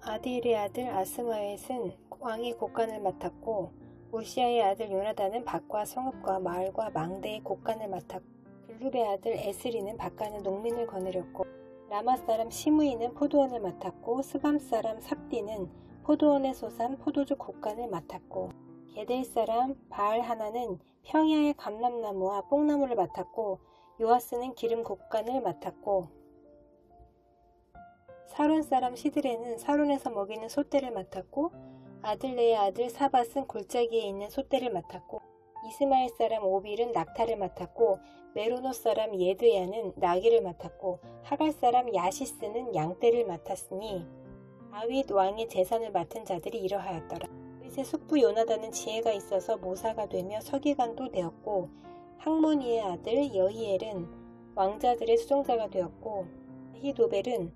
A: 아디엘의 아들 아스마웻은 왕의 곡간을 맡았고 우시아의 아들 요나단은 밭과 성읍과 마을과 망대의 곡간을 맡았고 블룹의 아들 에스리는 밭가는 농민을 거느렸고 라마 사람 시므이는 포도원을 맡았고 스밤 사람 삽디는 포도원에 솟은 포도주 곡간을 맡았고 게델 사람 바알 하나는 평야의 감람나무와 뽕나무를 맡았고 요아스는 기름 곡간을 맡았고 사론 사람 시드레는 사론에서 먹이는 솥대를 맡았고 아들레의 아들 사밧은 골짜기에 있는 솥대를 맡았고 이스마엘 사람 오빌은 낙타를 맡았고 메로노 사람 예드야는 나귀를 맡았고 하갈 사람 야시스는 양떼를 맡았으니 다윗 왕의 재산을 맡은 자들이 이러하였더라. 다윗의 숙부 요나단은 지혜가 있어서 모사가 되며 서기관도 되었고 학모니의 아들 여히엘은 왕자들의 수종자가 되었고 아히도벨은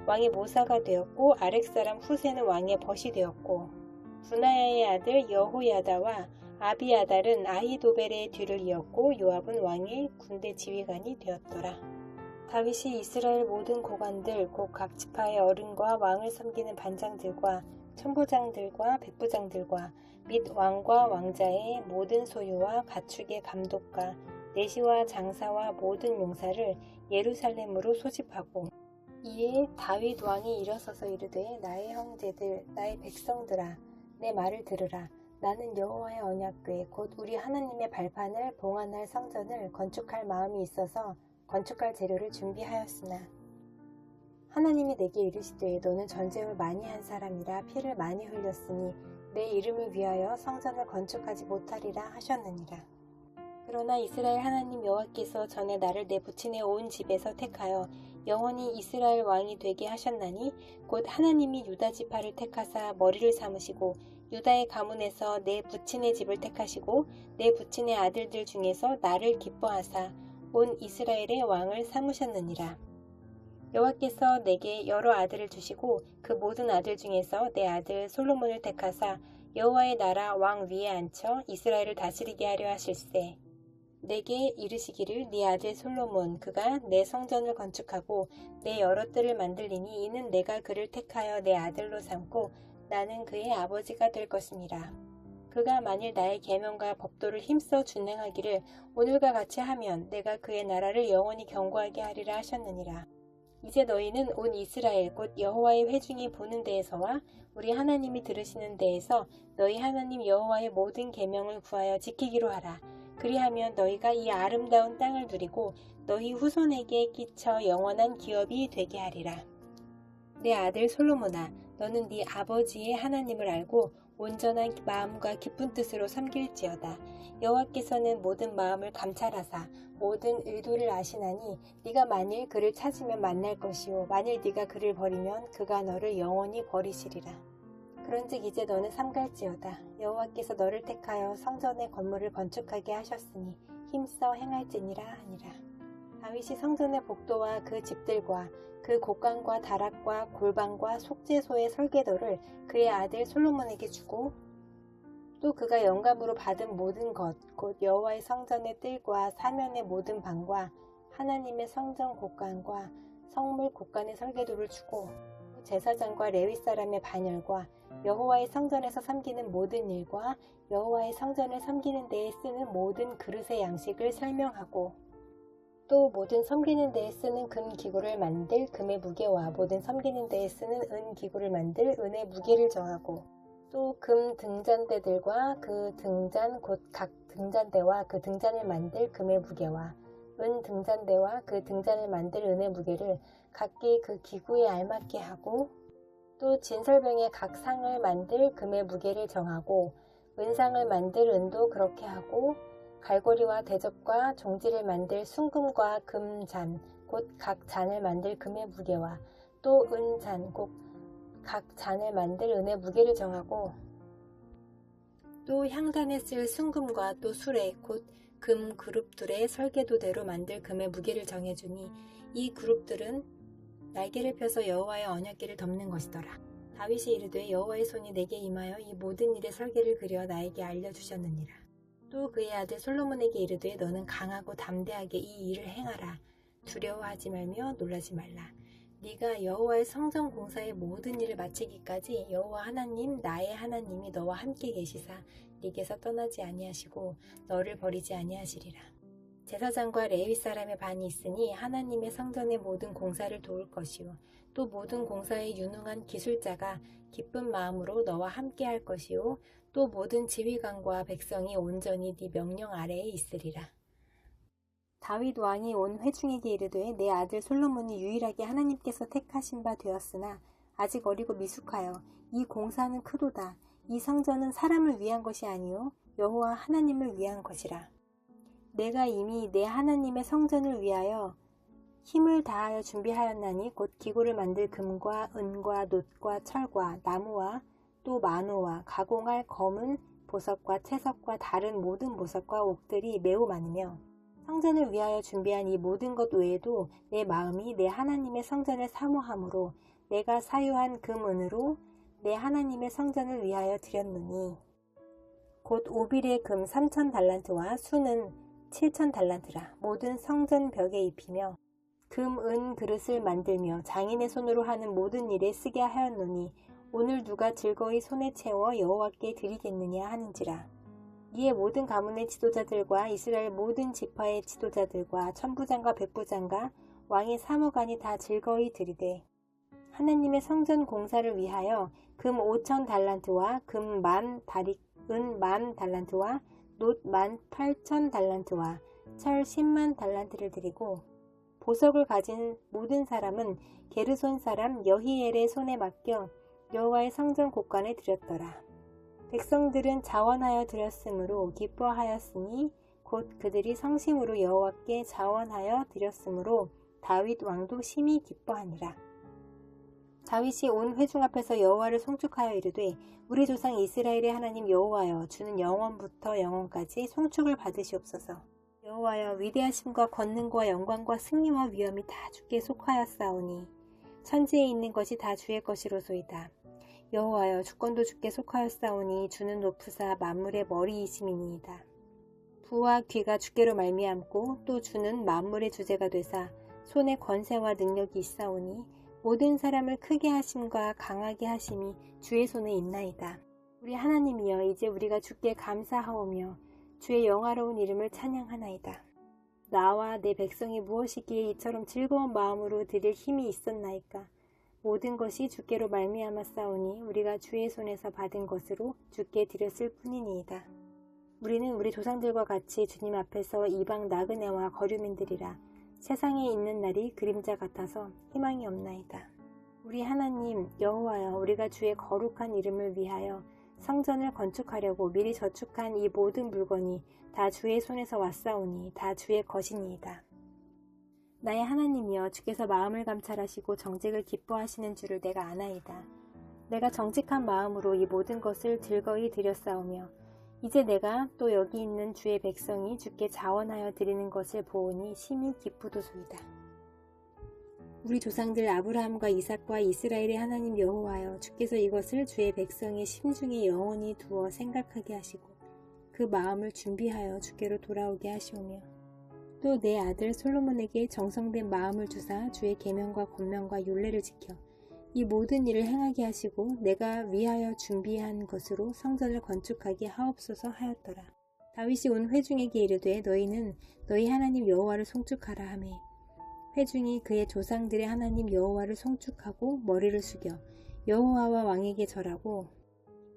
A: 왕의 모사가 되었고 아렉 사람 후세는 왕의 벗이 되었고 분하야의 아들 여호야다와 아비아달은 아히도벨의 뒤를 이었고 요압은 왕의 군대 지휘관이 되었더라. 다윗이 이스라엘 모든 고관들 곧 각 지파의 어른과 왕을 섬기는 반장들과 천부장들과 백부장들과 및 왕과 왕자의 모든 소유와 가축의 감독과 내시와 장사와 모든 용사를 예루살렘으로 소집하고 이에 다윗 왕이 일어서서 이르되 나의 형제들 나의 백성들아 내 말을 들으라. 나는 여호와의 언약궤 곧 우리 하나님의 발판을 봉헌할 성전을 건축할 마음이 있어서 건축할 재료를 준비하였으나 하나님이 내게 이르시되 너는 전쟁을 많이 한 사람이라 피를 많이 흘렸으니 내 이름을 위하여 성전을 건축하지 못하리라 하셨느니라. 그러나 이스라엘 하나님 여호와께서 전에 나를 내 부친의 온 집에서 택하여 영원히 이스라엘 왕이 되게 하셨나니 곧 하나님이 유다 지파를 택하사 머리를 삼으시고 유다의 가문에서 내 부친의 집을 택하시고 내 부친의 아들들 중에서 나를 기뻐하사 온 이스라엘의 왕을 삼으셨느니라. 여호와께서 내게 여러 아들을 주시고 그 모든 아들 중에서 내 아들 솔로몬을 택하사 여호와의 나라 왕 위에 앉혀 이스라엘을 다스리게 하려 하실세. 내게 이르시기를 네 아들 솔로몬 그가 내 성전을 건축하고 내 여러 뜰을 만들리니 이는 내가 그를 택하여 내 아들로 삼고 나는 그의 아버지가 될 것이니라. 그가 만일 나의 계명과 법도를 힘써 준행하기를 오늘과 같이 하면 내가 그의 나라를 영원히 견고하게 하리라 하셨느니라. 이제 너희는 온 이스라엘 곧 여호와의 회중이 보는 데에서와 우리 하나님이 들으시는 데에서 너희 하나님 여호와의 모든 계명을 구하여 지키기로 하라. 그리하면 너희가 이 아름다운 땅을 누리고 너희 후손에게 끼쳐 영원한 기업이 되게 하리라. 내 아들 솔로몬아 너는 네 아버지의 하나님을 알고 온전한 마음과 깊은 뜻으로 섬길지어다. 여호와께서는 모든 마음을 감찰하사 모든 의도를 아시나니 네가 만일 그를 찾으면 만날 것이요 만일 네가 그를 버리면 그가 너를 영원히 버리시리라. 그런즉 이제 너는 삼갈지어다. 여호와께서 너를 택하여 성전의 건물을 건축하게 하셨으니 힘써 행할지니라 하니라. 다윗이 성전의 복도와 그 집들과 그 곡간과 다락과 골방과 속죄소의 설계도를 그의 아들 솔로몬에게 주고 또 그가 영감으로 받은 모든 것 곧 여호와의 성전의 뜰과 사면의 모든 방과 하나님의 성전 곡간과 성물 곡간의 설계도를 주고 제사장과 레위 사람의 반열과 여호와의 성전에서 섬기는 모든 일과 여호와의 성전을 섬기는 데에 쓰는 모든 그릇의 양식을 설명하고 또 모든 섬기는 데에 쓰는 금 기구를 만들 금의 무게와 모든 섬기는 데에 쓰는 은 기구를 만들 은의 무게를 정하고 또 금 등잔대들과 그 등잔 곧 각 등잔대와 그 등잔을 만들 금의 무게와 은 등잔대와 그 등잔을 만들 은의 무게를 각기 그 기구에 알맞게 하고 또 진설병의 각 상을 만들 금의 무게를 정하고 은상을 만들 은도 그렇게 하고 갈고리와 대접과 종지를 만들 순금과 금잔 곧 각 잔을 만들 금의 무게와 또 은잔 곧 각 잔을 만들 은의 무게를 정하고 또 향단에 쓸 순금과 또 수레 곧 금 그룹들의 설계도대로 만들 금의 무게를 정해주니 이 그룹들은 날개를 펴서 여호와의 언약궤를 덮는 것이더라. 다윗이 이르되 여호와의 손이 내게 임하여 이 모든 일의 설계를 그려 나에게 알려주셨느니라. 또 그의 아들 솔로몬에게 이르되 너는 강하고 담대하게 이 일을 행하라. 두려워하지 말며 놀라지 말라. 네가 여호와의 성전 공사의 모든 일을 마치기까지 여호와 하나님 나의 하나님이 너와 함께 계시사 네게서 떠나지 아니하시고 너를 버리지 아니하시리라. 제사장과 레위 사람의 반이 있으니 하나님의 성전의 모든 공사를 도울 것이요 또 모든 공사에 유능한 기술자가 기쁜 마음으로 너와 함께 할 것이요 또 모든 지휘관과 백성이 온전히 네 명령 아래에 있으리라. 다윗 왕이 온 회중에게 이르되 내 아들 솔로몬이 유일하게 하나님께서 택하신 바 되었으나 아직 어리고 미숙하여 이 공사는 크도다. 이 성전은 사람을 위한 것이 아니요 여호와 하나님을 위한 것이라. 내가 이미 내 하나님의 성전을 위하여 힘을 다하여 준비하였나니 곧 기구를 만들 금과 은과 놋과 철과 나무와 또 만호와 가공할 검은 보석과 채석과 다른 모든 보석과 옥들이 매우 많으며 성전을 위하여 준비한 이 모든 것 외에도 내 마음이 내 하나님의 성전을 사모함으로 내가 사유한 금은으로 내 하나님의 성전을 위하여 드렸노니 곧 오빌의 금 3,000달란트와 수는 7,000달란트라. 모든 성전 벽에 입히며 금, 은 그릇을 만들며 장인의 손으로 하는 모든 일에 쓰게 하였노니 오늘 누가 즐거이 손에 채워 여호와께 드리겠느냐 하는지라. 이에 모든 가문의 지도자들과 이스라엘 모든 지파의 지도자들과 천부장과 백부장과 왕의 사무관이 다 즐거이 드리되 하나님의 성전 공사를 위하여 금 5,000달란트와 금 10,000다리, 은 10,000달란트와 놋 18,000달란트와 철 100,000달란트를 드리고 보석을 가진 모든 사람은 게르손 사람 여히엘의 손에 맡겨 여호와의 성전 곳간에 드렸더라. 백성들은 자원하여 드렸으므로 기뻐하였으니 곧 그들이 성심으로 여호와께 자원하여 드렸으므로 다윗 왕도 심히 기뻐하니라. 다윗이 온 회중 앞에서 여호와를 송축하여 이르되 우리 조상 이스라엘의 하나님 여호와여 주는 영원부터 영원까지 송축을 받으시옵소서. 여호와여 위대하심과 권능과 영광과 승리와 위엄이 다 주께 속하였사오니 천지에 있는 것이 다 주의 것이로소이다. 여호와여 주권도 주께 속하였사오니 주는 높으사 만물의 머리이심이니이다. 부와 귀가 주께로 말미암고 또 주는 만물의 주제가 되사 손에 권세와 능력이 있사오니 모든 사람을 크게 하심과 강하게 하심이 주의 손에 있나이다. 우리 하나님이여 이제 우리가 주께 감사하오며 주의 영화로운 이름을 찬양하나이다. 나와 내 백성이 무엇이기에 이처럼 즐거운 마음으로 드릴 힘이 있었나이까. 모든 것이 주께로 말미암았사오니 우리가 주의 손에서 받은 것으로 주께 드렸을 뿐이니이다. 우리는 우리 조상들과 같이 주님 앞에서 이방 나그네와 거류민들이라. 세상에 있는 날이 그림자 같아서 희망이 없나이다. 우리 하나님 여호와여 우리가 주의 거룩한 이름을 위하여 성전을 건축하려고 미리 저축한 이 모든 물건이 다 주의 손에서 왔사오니 다 주의 것이니이다. 나의 하나님이여 주께서 마음을 감찰하시고 정직을 기뻐하시는 줄을 내가 아나이다. 내가 정직한 마음으로 이 모든 것을 즐거이 드렸사오며 이제 내가 또 여기 있는 주의 백성이 주께 자원하여 드리는 것을 보오니 심히 기쁘도소이다. 우리 조상들 아브라함과 이삭과 이스라엘의 하나님 여호와여 주께서 이것을 주의 백성의 심중에 영원히 두어 생각하게 하시고 그 마음을 준비하여 주께로 돌아오게 하시오며 또 내 아들 솔로몬에게 정성된 마음을 주사 주의 계명과 권명과 율례를 지켜 이 모든 일을 행하게 하시고 내가 위하여 준비한 것으로 성전을 건축하게 하옵소서 하였더라. 다윗이 온 회중에게 이르되 너희는 너희 하나님 여호와를 송축하라 하매 회중이 그의 조상들의 하나님 여호와를 송축하고 머리를 숙여 여호와와 왕에게 절하고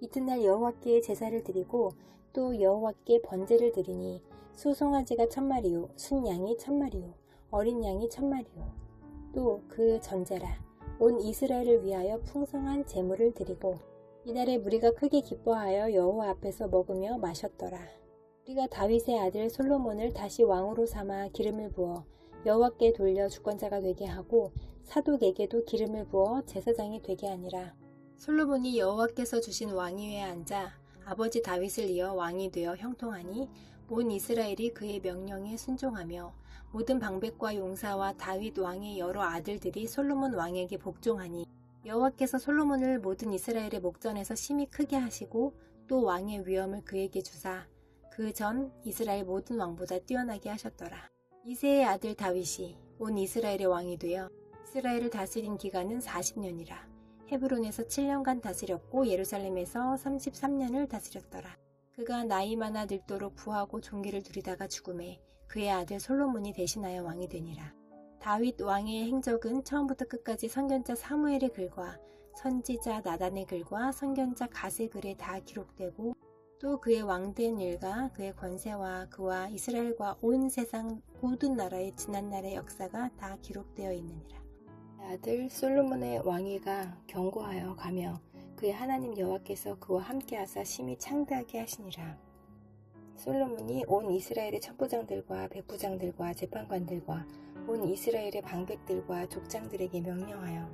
A: 이튿날 여호와께 제사를 드리고 또 여호와께 번제를 드리니 수송아지가 1,000마리요 순양이 1,000마리요 어린 양이 1,000마리요 또 그 전제라 온 이스라엘을 위하여 풍성한 제물을 드리고 이날에 무리가 크게 기뻐하여 여호와 앞에서 먹으며 마셨더라. 우리가 다윗의 아들 솔로몬을 다시 왕으로 삼아 기름을 부어 여호와께 돌려 주권자가 되게 하고 사독에게도 기름을 부어 제사장이 되게 하니라. 솔로몬이 여호와께서 주신 왕위에 앉아 아버지 다윗을 이어 왕이 되어 형통하니 온 이스라엘이 그의 명령에 순종하며 모든 방백과 용사와 다윗 왕의 여러 아들들이 솔로몬 왕에게 복종하니 여호와께서 솔로몬을 모든 이스라엘의 목전에서 심히 크게 하시고 또 왕의 위엄을 그에게 주사 그 전 이스라엘 모든 왕보다 뛰어나게 하셨더라. 이새의 아들 다윗이 온 이스라엘의 왕이 되어 이스라엘을 다스린 기간은 40년이라. 헤브론에서 7년간 다스렸고 예루살렘에서 33년을 다스렸더라. 그가 나이 많아 늙도록 부하고 존귀를 누리다가 죽음에 그의 아들 솔로몬이 대신하여 왕이 되니라. 다윗 왕의 행적은 처음부터 끝까지 선견자 사무엘의 글과 선지자 나단의 글과 선견자 갓의 글에 다 기록되고 또 그의 왕된 일과 그의 권세와 그와 이스라엘과 온 세상 모든 나라의 지난날의 역사가 다 기록되어 있느니라. 아들 솔로몬의 왕위가 견고하여 가며 그의 하나님 여호와께서 그와 함께하사 심히 창대하게 하시니라. 솔로몬이 온 이스라엘의 첩부장들과 백부장들과 재판관들과 온 이스라엘의 방백들과 족장들에게 명령하여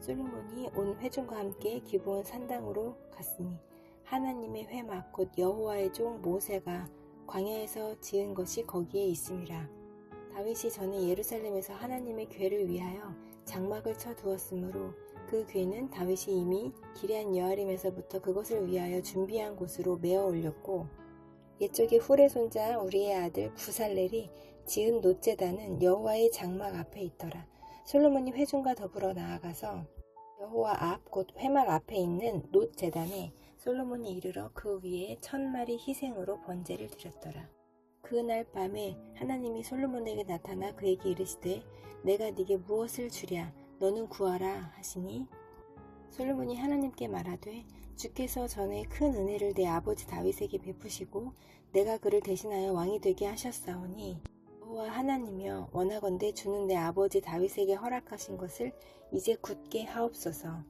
A: 솔로몬이 온 회중과 함께 기브온 산당으로 갔으니 하나님의 회막 곧 여호와의 종 모세가 광야에서 지은 것이 거기에 있음이라. 다윗이 전에 예루살렘에서 하나님의 궤를 위하여 장막을 쳐 두었으므로 그 궤는 다윗이 이미 기럇 여아림에서부터 그것을 위하여 준비한 곳으로 메어 올렸고 옛적에 훌의 손자 우리의 아들 부살렐이 지은 놋제단은 여호와의 장막 앞에 있더라. 솔로몬이 회중과 더불어 나아가서 여호와 앞 곧 회막 앞에 있는 놋제단에 솔로몬이 이르러 그 위에 1000마리 희생으로 번제를 드렸더라. 그날 밤에 하나님이 솔로몬에게 나타나 그에게 이르시되 내가 네게 무엇을 주랴 너는 구하라 하시니 솔로몬이 하나님께 말하되 주께서 전에 큰 은혜를 내 아버지 다윗에게 베푸시고 내가 그를 대신하여 왕이 되게 하셨사오니 여호와 하나님이여 원하건대 주는 내 아버지 다윗에게 허락하신 것을 이제 굳게 하옵소서.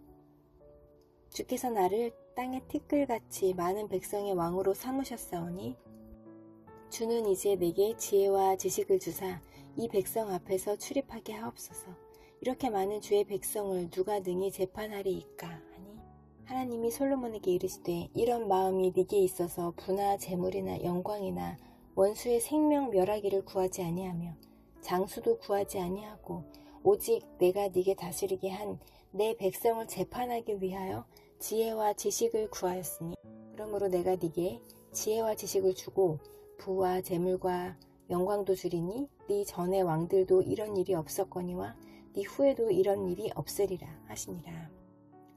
A: 주께서 나를 땅의 티끌같이 많은 백성의 왕으로 삼으셨사오니 주는 이제 내게 지혜와 지식을 주사 이 백성 앞에서 출입하게 하옵소서. 이렇게 많은 주의 백성을 누가 능히 재판하리이까 하니 하나님이 솔로몬에게 이르시되 이런 마음이 네게 있어서 부나 재물이나 영광이나 원수의 생명 멸하기를 구하지 아니하며 장수도 구하지 아니하고 오직 내가 네게 다스리게 한 내 백성을 재판하기 위하여 지혜와 지식을 구하였으니 그러므로 내가 네게 지혜와 지식을 주고 부와 재물과 영광도 주리니 네 전의 왕들도 이런 일이 없었거니와 네 후에도 이런 일이 없으리라 하시니라.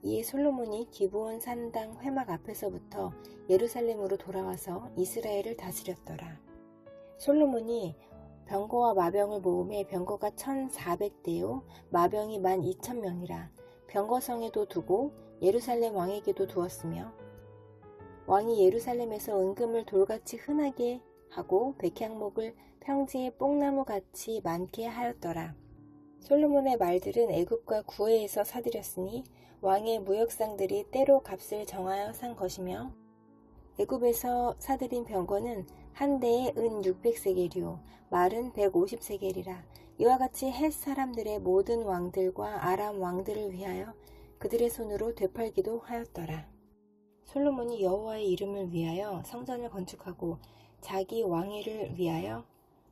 A: 이에 솔로몬이 기브온 산당 회막 앞에서부터 예루살렘으로 돌아와서 이스라엘을 다스렸더라. 솔로몬이 병거와 마병을 모음에 병거가 1400대요 마병이 12,000명이라. 병거성에도 두고 예루살렘 왕에게도 두었으며 왕이 예루살렘에서 은금을 돌같이 흔하게 하고 백향목을 평지에 뽕나무같이 많게 하였더라. 솔로몬의 말들은 애굽과 구해에서 사들였으니 왕의 무역상들이 때로 값을 정하여 산 것이며 애굽에서 사들인 병거는 한 대에 은 600세겔이요 말은 150세겔이라. 이와 같이 헷 사람들의 모든 왕들과 아람 왕들을 위하여 그들의 손으로 되팔기도 하였더라. 솔로몬이 여호와의 이름을 위하여 성전을 건축하고 자기 왕위를 위하여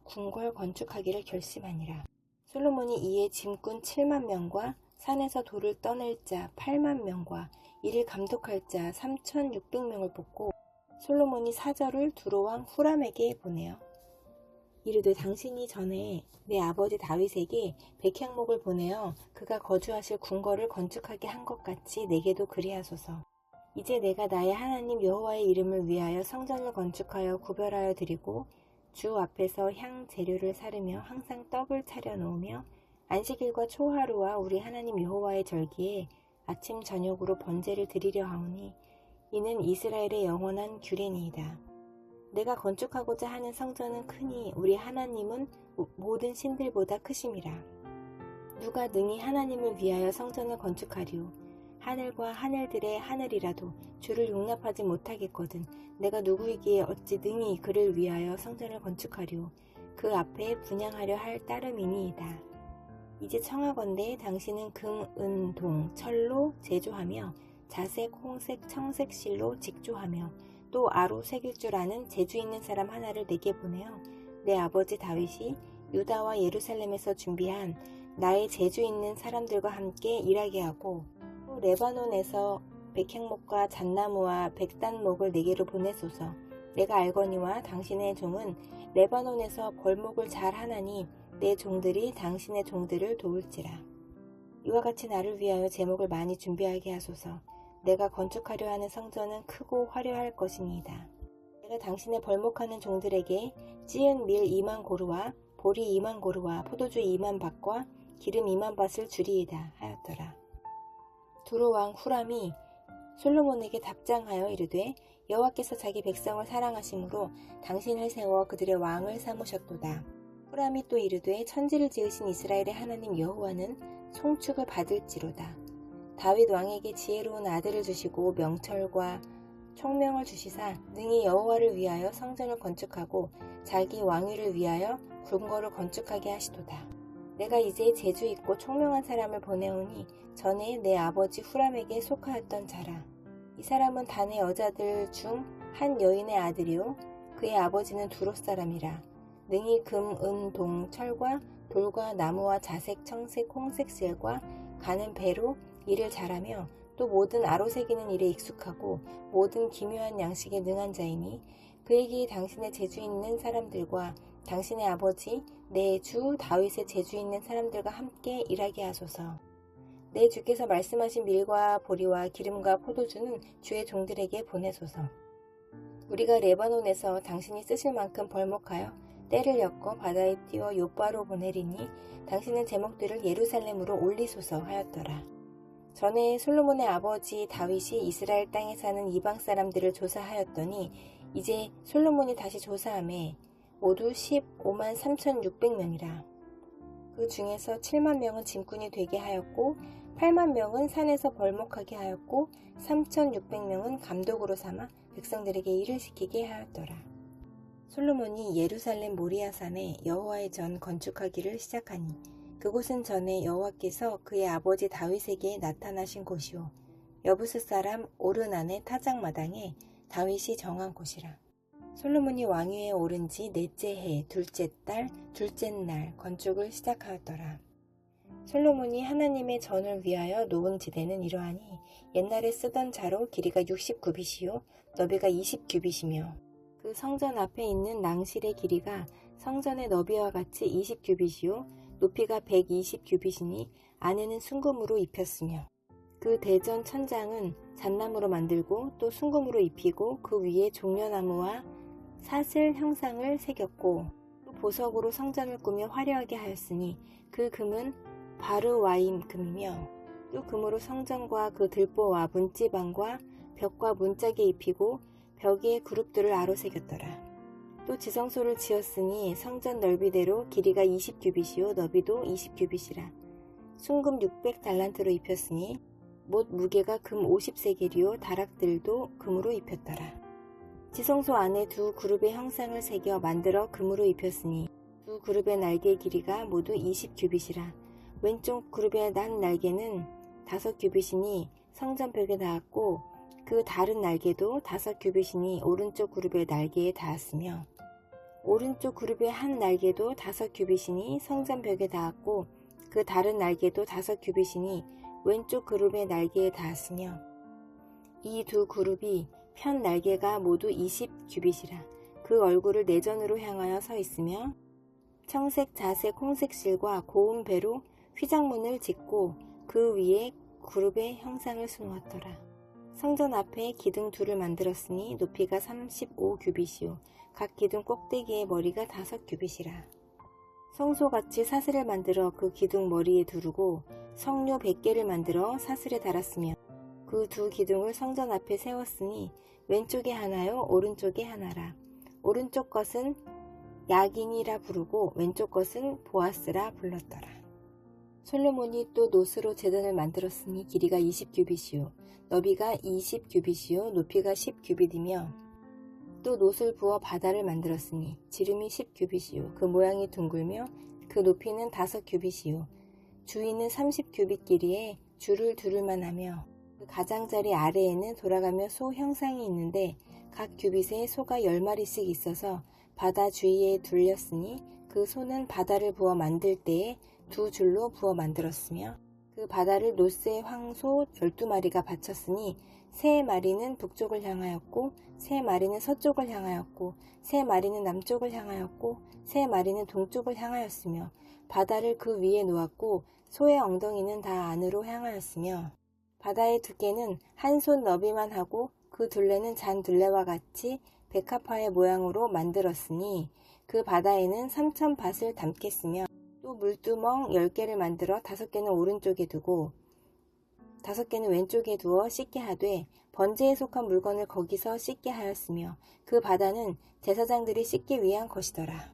A: 궁궐 건축하기를 결심하니라. 솔로몬이 이에 짐꾼 7만 명과 산에서 돌을 떠낼 자 8만 명과 이를 감독할 자 3,600명을 뽑고 솔로몬이 사절을 두로왕 후람에게 보내어 이르되 당신이 전에 내 아버지 다윗에게 백향목을 보내어 그가 거주하실 궁궐을 건축하게 한 것 같이 내게도 그리하소서. 이제 내가 나의 하나님 여호와의 이름을 위하여 성전을 건축하여 구별하여 드리고 주 앞에서 향 재료를 사르며 항상 떡을 차려 놓으며 안식일과 초하루와 우리 하나님 여호와의 절기에 아침 저녁으로 번제를 드리려 하오니 이는 이스라엘의 영원한 규례니이다. 내가 건축하고자 하는 성전은 크니 우리 하나님은 모든 신들보다 크심이라. 누가 능히 하나님을 위하여 성전을 건축하리오. 하늘과 하늘들의 하늘이라도 주를 용납하지 못하겠거든. 내가 누구이기에 어찌 능히 그를 위하여 성전을 건축하리오. 그 앞에 분향하려 할 따름이니이다. 이제 청하건대 당신은 금, 은, 동, 철로 제조하며 자색, 홍색, 청색 실로 직조하며 또 아로 새길 줄 아는 재주 있는 사람 하나를 내게 보내어 내 아버지 다윗이 유다와 예루살렘에서 준비한 나의 재주 있는 사람들과 함께 일하게 하고 또 레바논에서 백향목과 잣나무와 백단목을 내게로 보내소서. 내가 알거니와 당신의 종은 레바논에서 벌목을 잘 하나니 내 종들이 당신의 종들을 도울지라. 이와 같이 나를 위하여 제목을 많이 준비하게 하소서. 내가 건축하려 하는 성전은 크고 화려할 것이니이다. 내가 당신의 벌목하는 종들에게 찌은 밀 2만 고루와 보리 2만 고루와 포도주 2만 밭과 기름 2만 밭을 주리이다 하였더라. 두로 왕 후람이 솔로몬에게 답장하여 이르되 여호와께서 자기 백성을 사랑하심으로 당신을 세워 그들의 왕을 삼으셨도다. 후람이 또 이르되 천지를 지으신 이스라엘의 하나님 여호와는 송축을 받을지로다. 다윗 왕에게 지혜로운 아들을 주시고 명철과 총명을 주시사 능히 여호와를 위하여 성전을 건축하고 자기 왕위를 위하여 궁궐을 건축하게 하시도다. 내가 이제 재주 있고 총명한 사람을 보내오니 전에 내 아버지 후람에게 속하였던 자라. 이 사람은 단의 여자들 중 한 여인의 아들이요 그의 아버지는 두롯 사람이라. 능히 금, 은, 동, 철과 돌과 나무와 자색, 청색, 홍색 실과 가는 배로 일을 잘하며 또 모든 아로새기는 일에 익숙하고 모든 기묘한 양식에 능한 자이니 그에게 당신의 재주 있는 사람들과 당신의 아버지 내 주 다윗의 재주 있는 사람들과 함께 일하게 하소서. 내 주께서 말씀하신 밀과 보리와 기름과 포도주는 주의 종들에게 보내소서. 우리가 레바논에서 당신이 쓰실 만큼 벌목하여 때를 엮어 바다에 띄워 요바로 보내리니 당신은 제목들을 예루살렘으로 올리소서 하였더라. 전에 솔로몬의 아버지 다윗이 이스라엘 땅에 사는 이방 사람들을 조사하였더니 이제 솔로몬이 다시 조사하매 모두 15만 3,600명이라. 그 중에서 7만 명은 짐꾼이 되게 하였고 8만 명은 산에서 벌목하게 하였고 3,600명은 감독으로 삼아 백성들에게 일을 시키게 하였더라. 솔로몬이 예루살렘 모리아산에 여호와의 전 건축하기를 시작하니 그곳은 전에 여호와께서 그의 아버지 다윗에게 나타나신 곳이요 여부스 사람 오르난의 타작마당에 다윗이 정한 곳이라. 솔로몬이 왕위에 오른 지 넷째 해 둘째 달 둘째 날 건축을 시작하였더라. 솔로몬이 하나님의 전을 위하여 놓은 지대는 이러하니 옛날에 쓰던 자로 길이가 60규빗이요 너비가 20규빗이며 그 성전 앞에 있는 낭실의 길이가 성전의 너비와 같이 20규빗이요 높이가 120규빗이니 안에는 순금으로 입혔으며 그 대전 천장은 잣나무로 만들고 또 순금으로 입히고 그 위에 종려나무와 사슬 형상을 새겼고 또 보석으로 성전을 꾸며 화려하게 하였으니 그 금은 바르와임 금이며 또 금으로 성전과 그 들보와 문지방과 벽과 문짝에 입히고 벽에 그룹들을 아로새겼더라. 또 지성소를 지었으니 성전 넓이대로 길이가 20규빗이요 너비도 20규빗이라. 순금 600달란트로 입혔으니 못 무게가 금 50세겔이요 다락들도 금으로 입혔더라. 지성소 안에 두 그룹의 형상을 새겨 만들어 금으로 입혔으니 두 그룹의 날개 길이가 모두 20규빗이라. 왼쪽 그룹의 난 날개는 5규빗이니 성전벽에 닿았고 그 다른 날개도 5규빗이니 오른쪽 그룹의 날개에 닿았으며 오른쪽 그룹의 한 날개도 5규빗이니 성전벽에 닿았고 그 다른 날개도 5규빗이니 왼쪽 그룹의 날개에 닿았으며 이 두 그룹이 편 날개가 모두 20규빗이라. 그 얼굴을 내전으로 향하여 서 있으며 청색, 자색, 홍색 실과 고운 배로 휘장문을 짓고 그 위에 그룹의 형상을 수놓았더라. 성전 앞에 기둥 둘을 만들었으니 높이가 35규빗이요 각 기둥 꼭대기의 머리가 5규빗이라. 성소같이 사슬을 만들어 그 기둥 머리에 두르고 성료 100개를 만들어 사슬에 달았으며 그 두 기둥을 성전 앞에 세웠으니 왼쪽에 하나요 오른쪽에 하나라. 오른쪽 것은 야긴이라 부르고 왼쪽 것은 보아스라 불렀더라. 솔로몬이 또 노스로 제단을 만들었으니 길이가 20규빗이요 너비가 20규빗이요 높이가 10규빗이며 또 노스를 부어 바다를 만들었으니 지름이 10규빗이요 그 모양이 둥글며 그 높이는 5규빗이요 주위는 30규빗 길이에 줄을 두를만 하며 그 가장자리 아래에는 돌아가며 소 형상이 있는데 각 규빗에 소가 10마리씩 있어서 바다 주위에 둘렸으니 그 소는 바다를 부어 만들 때에 두 줄로 부어 만들었으며 그 바다를 노새 황소 12마리가 바쳤으니 3마리는 북쪽을 향하였고 3마리는 서쪽을 향하였고 3마리는 남쪽을 향하였고 3마리는 동쪽을 향하였으며 바다를 그 위에 놓았고 소의 엉덩이는 다 안으로 향하였으며 바다의 두께는 한 손 너비만 하고 그 둘레는 잔 둘레와 같이 백합화의 모양으로 만들었으니 그 바다에는 3,000밭을 담겠으며 또 물두멍 10개를 만들어 5개는 오른쪽에 두고 5개는 왼쪽에 두어 씻게 하되 번제에 속한 물건을 거기서 씻게 하였으며 그 바다는 제사장들이 씻기 위한 것이더라.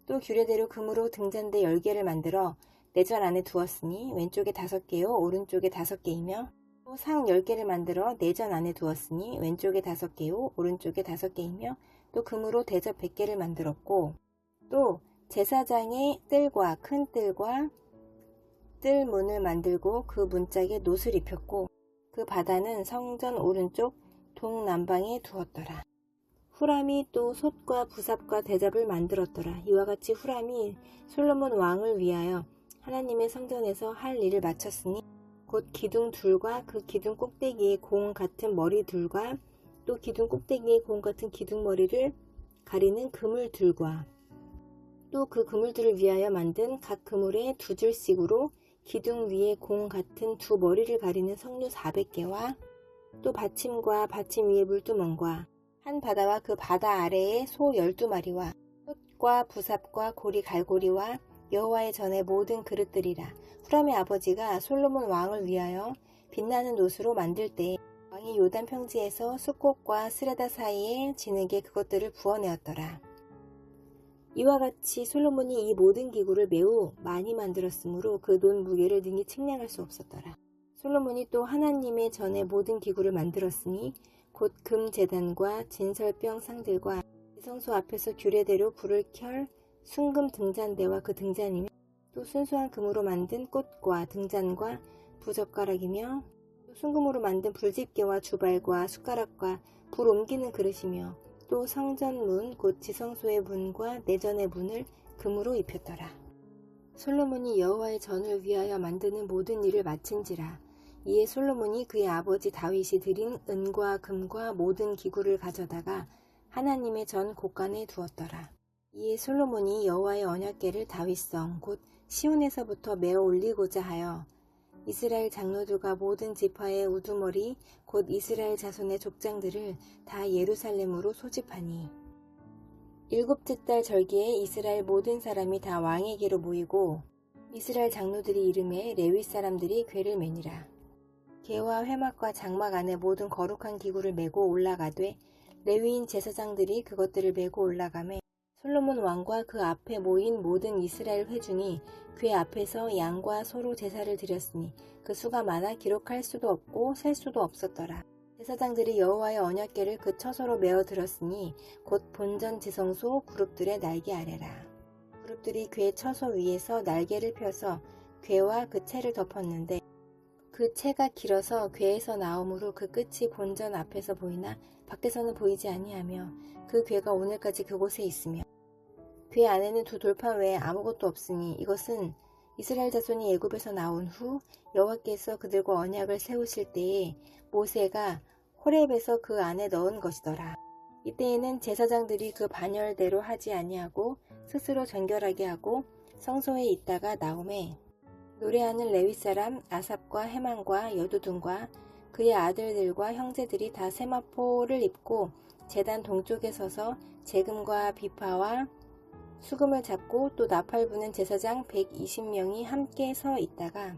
A: 또 규례대로 금으로 등잔대 10개를 만들어 내전 안에 두었으니 왼쪽에 5개요 오른쪽에 5개이며 또 상 10개를 만들어 내전 안에 두었으니 왼쪽에 5개요 오른쪽에 5개이며 또 금으로 대접 100개를 만들었고 또 제사장의 뜰과 큰 뜰과 뜰 문을 만들고 그 문짝에 놋을 입혔고 그 바다는 성전 오른쪽 동남방에 두었더라. 후람이 또 솥과 부삽과 대접을 만들었더라. 이와 같이 후람이 솔로몬 왕을 위하여 하나님의 성전에서 할 일을 마쳤으니 곧 기둥 둘과 그 기둥 꼭대기에 공 같은 머리 둘과 또 기둥 꼭대기에 공 같은 기둥 머리를 가리는 그물 둘과 또 그 그물들을 위하여 만든 각 그물에 2줄씩으로 기둥 위에 공 같은 두 머리를 가리는 석류 400개와 또 받침과 받침 위에 물두멍과 한 바다와 그 바다 아래에 소 12마리와 솥과 부삽과 고리 갈고리와 여호와의 전의 모든 그릇들이라. 후람의 아버지가 솔로몬 왕을 위하여 빛나는 놋으로 만들 때 왕이 요단 평지에서 숫꽃과 스레다 사이에 진흙에 그것들을 부어내었더라. 이와 같이 솔로몬이 이 모든 기구를 매우 많이 만들었으므로 그 논 무게를 능히 측량할 수 없었더라. 솔로몬이 또 하나님의 전에 모든 기구를 만들었으니 곧 금 제단과 진설병 상들과 지성소 앞에서 규례대로 불을 켤 순금 등잔대와 그 등잔이며 또 순수한 금으로 만든 꽃과 등잔과 부젓가락이며 또 순금으로 만든 불집게와 주발과 숟가락과 불 옮기는 그릇이며 또 성전문 곧 지성소의 문과 내전의 문을 금으로 입혔더라. 솔로몬이 여호와의 전을 위하여 만드는 모든 일을 마친지라. 이에 솔로몬이 그의 아버지 다윗이 드린 은과 금과 모든 기구를 가져다가 하나님의 전 곳간에 두었더라. 이에 솔로몬이 여호와의 언약궤를 다윗성 곧 시온에서부터 메어 올리고자 하여 이스라엘 장로들과 모든 지파의 우두머리 곧 이스라엘 자손의 족장들을 다 예루살렘으로 소집하니 7째 달 절기에 이스라엘 모든 사람이 다 왕에게로 모이고 이스라엘 장로들이 이름에 레위 사람들이 궤를 매니라. 궤와 회막과 장막 안에 모든 거룩한 기구를 메고 올라가되 레위인 제사장들이 그것들을 메고 올라가매 솔로몬 왕과 그 앞에 모인 모든 이스라엘 회중이 궤 앞에서 양과 소로 제사를 드렸으니 그 수가 많아 기록할 수도 없고 셀 수도 없었더라. 제사장들이 여호와의 언약궤를 그 처소로 메어 들었으니 곧 본전 지성소 그룹들의 날개 아래라. 그룹들이 궤 처소 위에서 날개를 펴서 궤와 그 채를 덮었는데 그 채가 길어서 궤에서 나오므로 그 끝이 본전 앞에서 보이나 밖에서는 보이지 아니하며 그 궤가 오늘까지 그곳에 있으며 궤 안에는 두 돌판 외에 아무것도 없으니 이것은 이스라엘 자손이 애굽에서 나온 후 여호와께서 그들과 언약을 세우실 때에 모세가 호렙에서 그 안에 넣은 것이더라. 이때에는 제사장들이 그 반열대로 하지 아니하고 스스로 정결하게 하고 성소에 있다가 나오매 노래하는 레위 사람 아삽과 헤만과 여두둔과 그의 아들들과 형제들이 다 세마포를 입고 제단 동쪽에 서서 재금과 비파와 수금을 잡고 또 나팔 부는 제사장 120명이 함께 서 있다가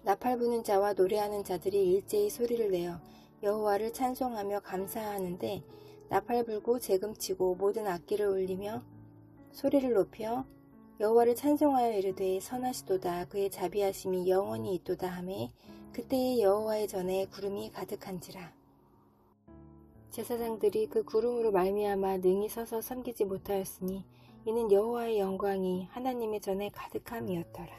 A: 나팔 부는 자와 노래하는 자들이 일제히 소리를 내어 여호와를 찬송하며 감사하는데 나팔 불고 재금 치고 모든 악기를 울리며 소리를 높여 여호와를 찬송하여 이르되 선하시도다 그의 자비하심이 영원히 있도다 하매 그때에 여호와의 전에 구름이 가득한지라. 제사장들이 그 구름으로 말미암아 능히 서서 섬기지 못하였으니 이는 여호와의 영광이 하나님의 전에 가득함이었더라.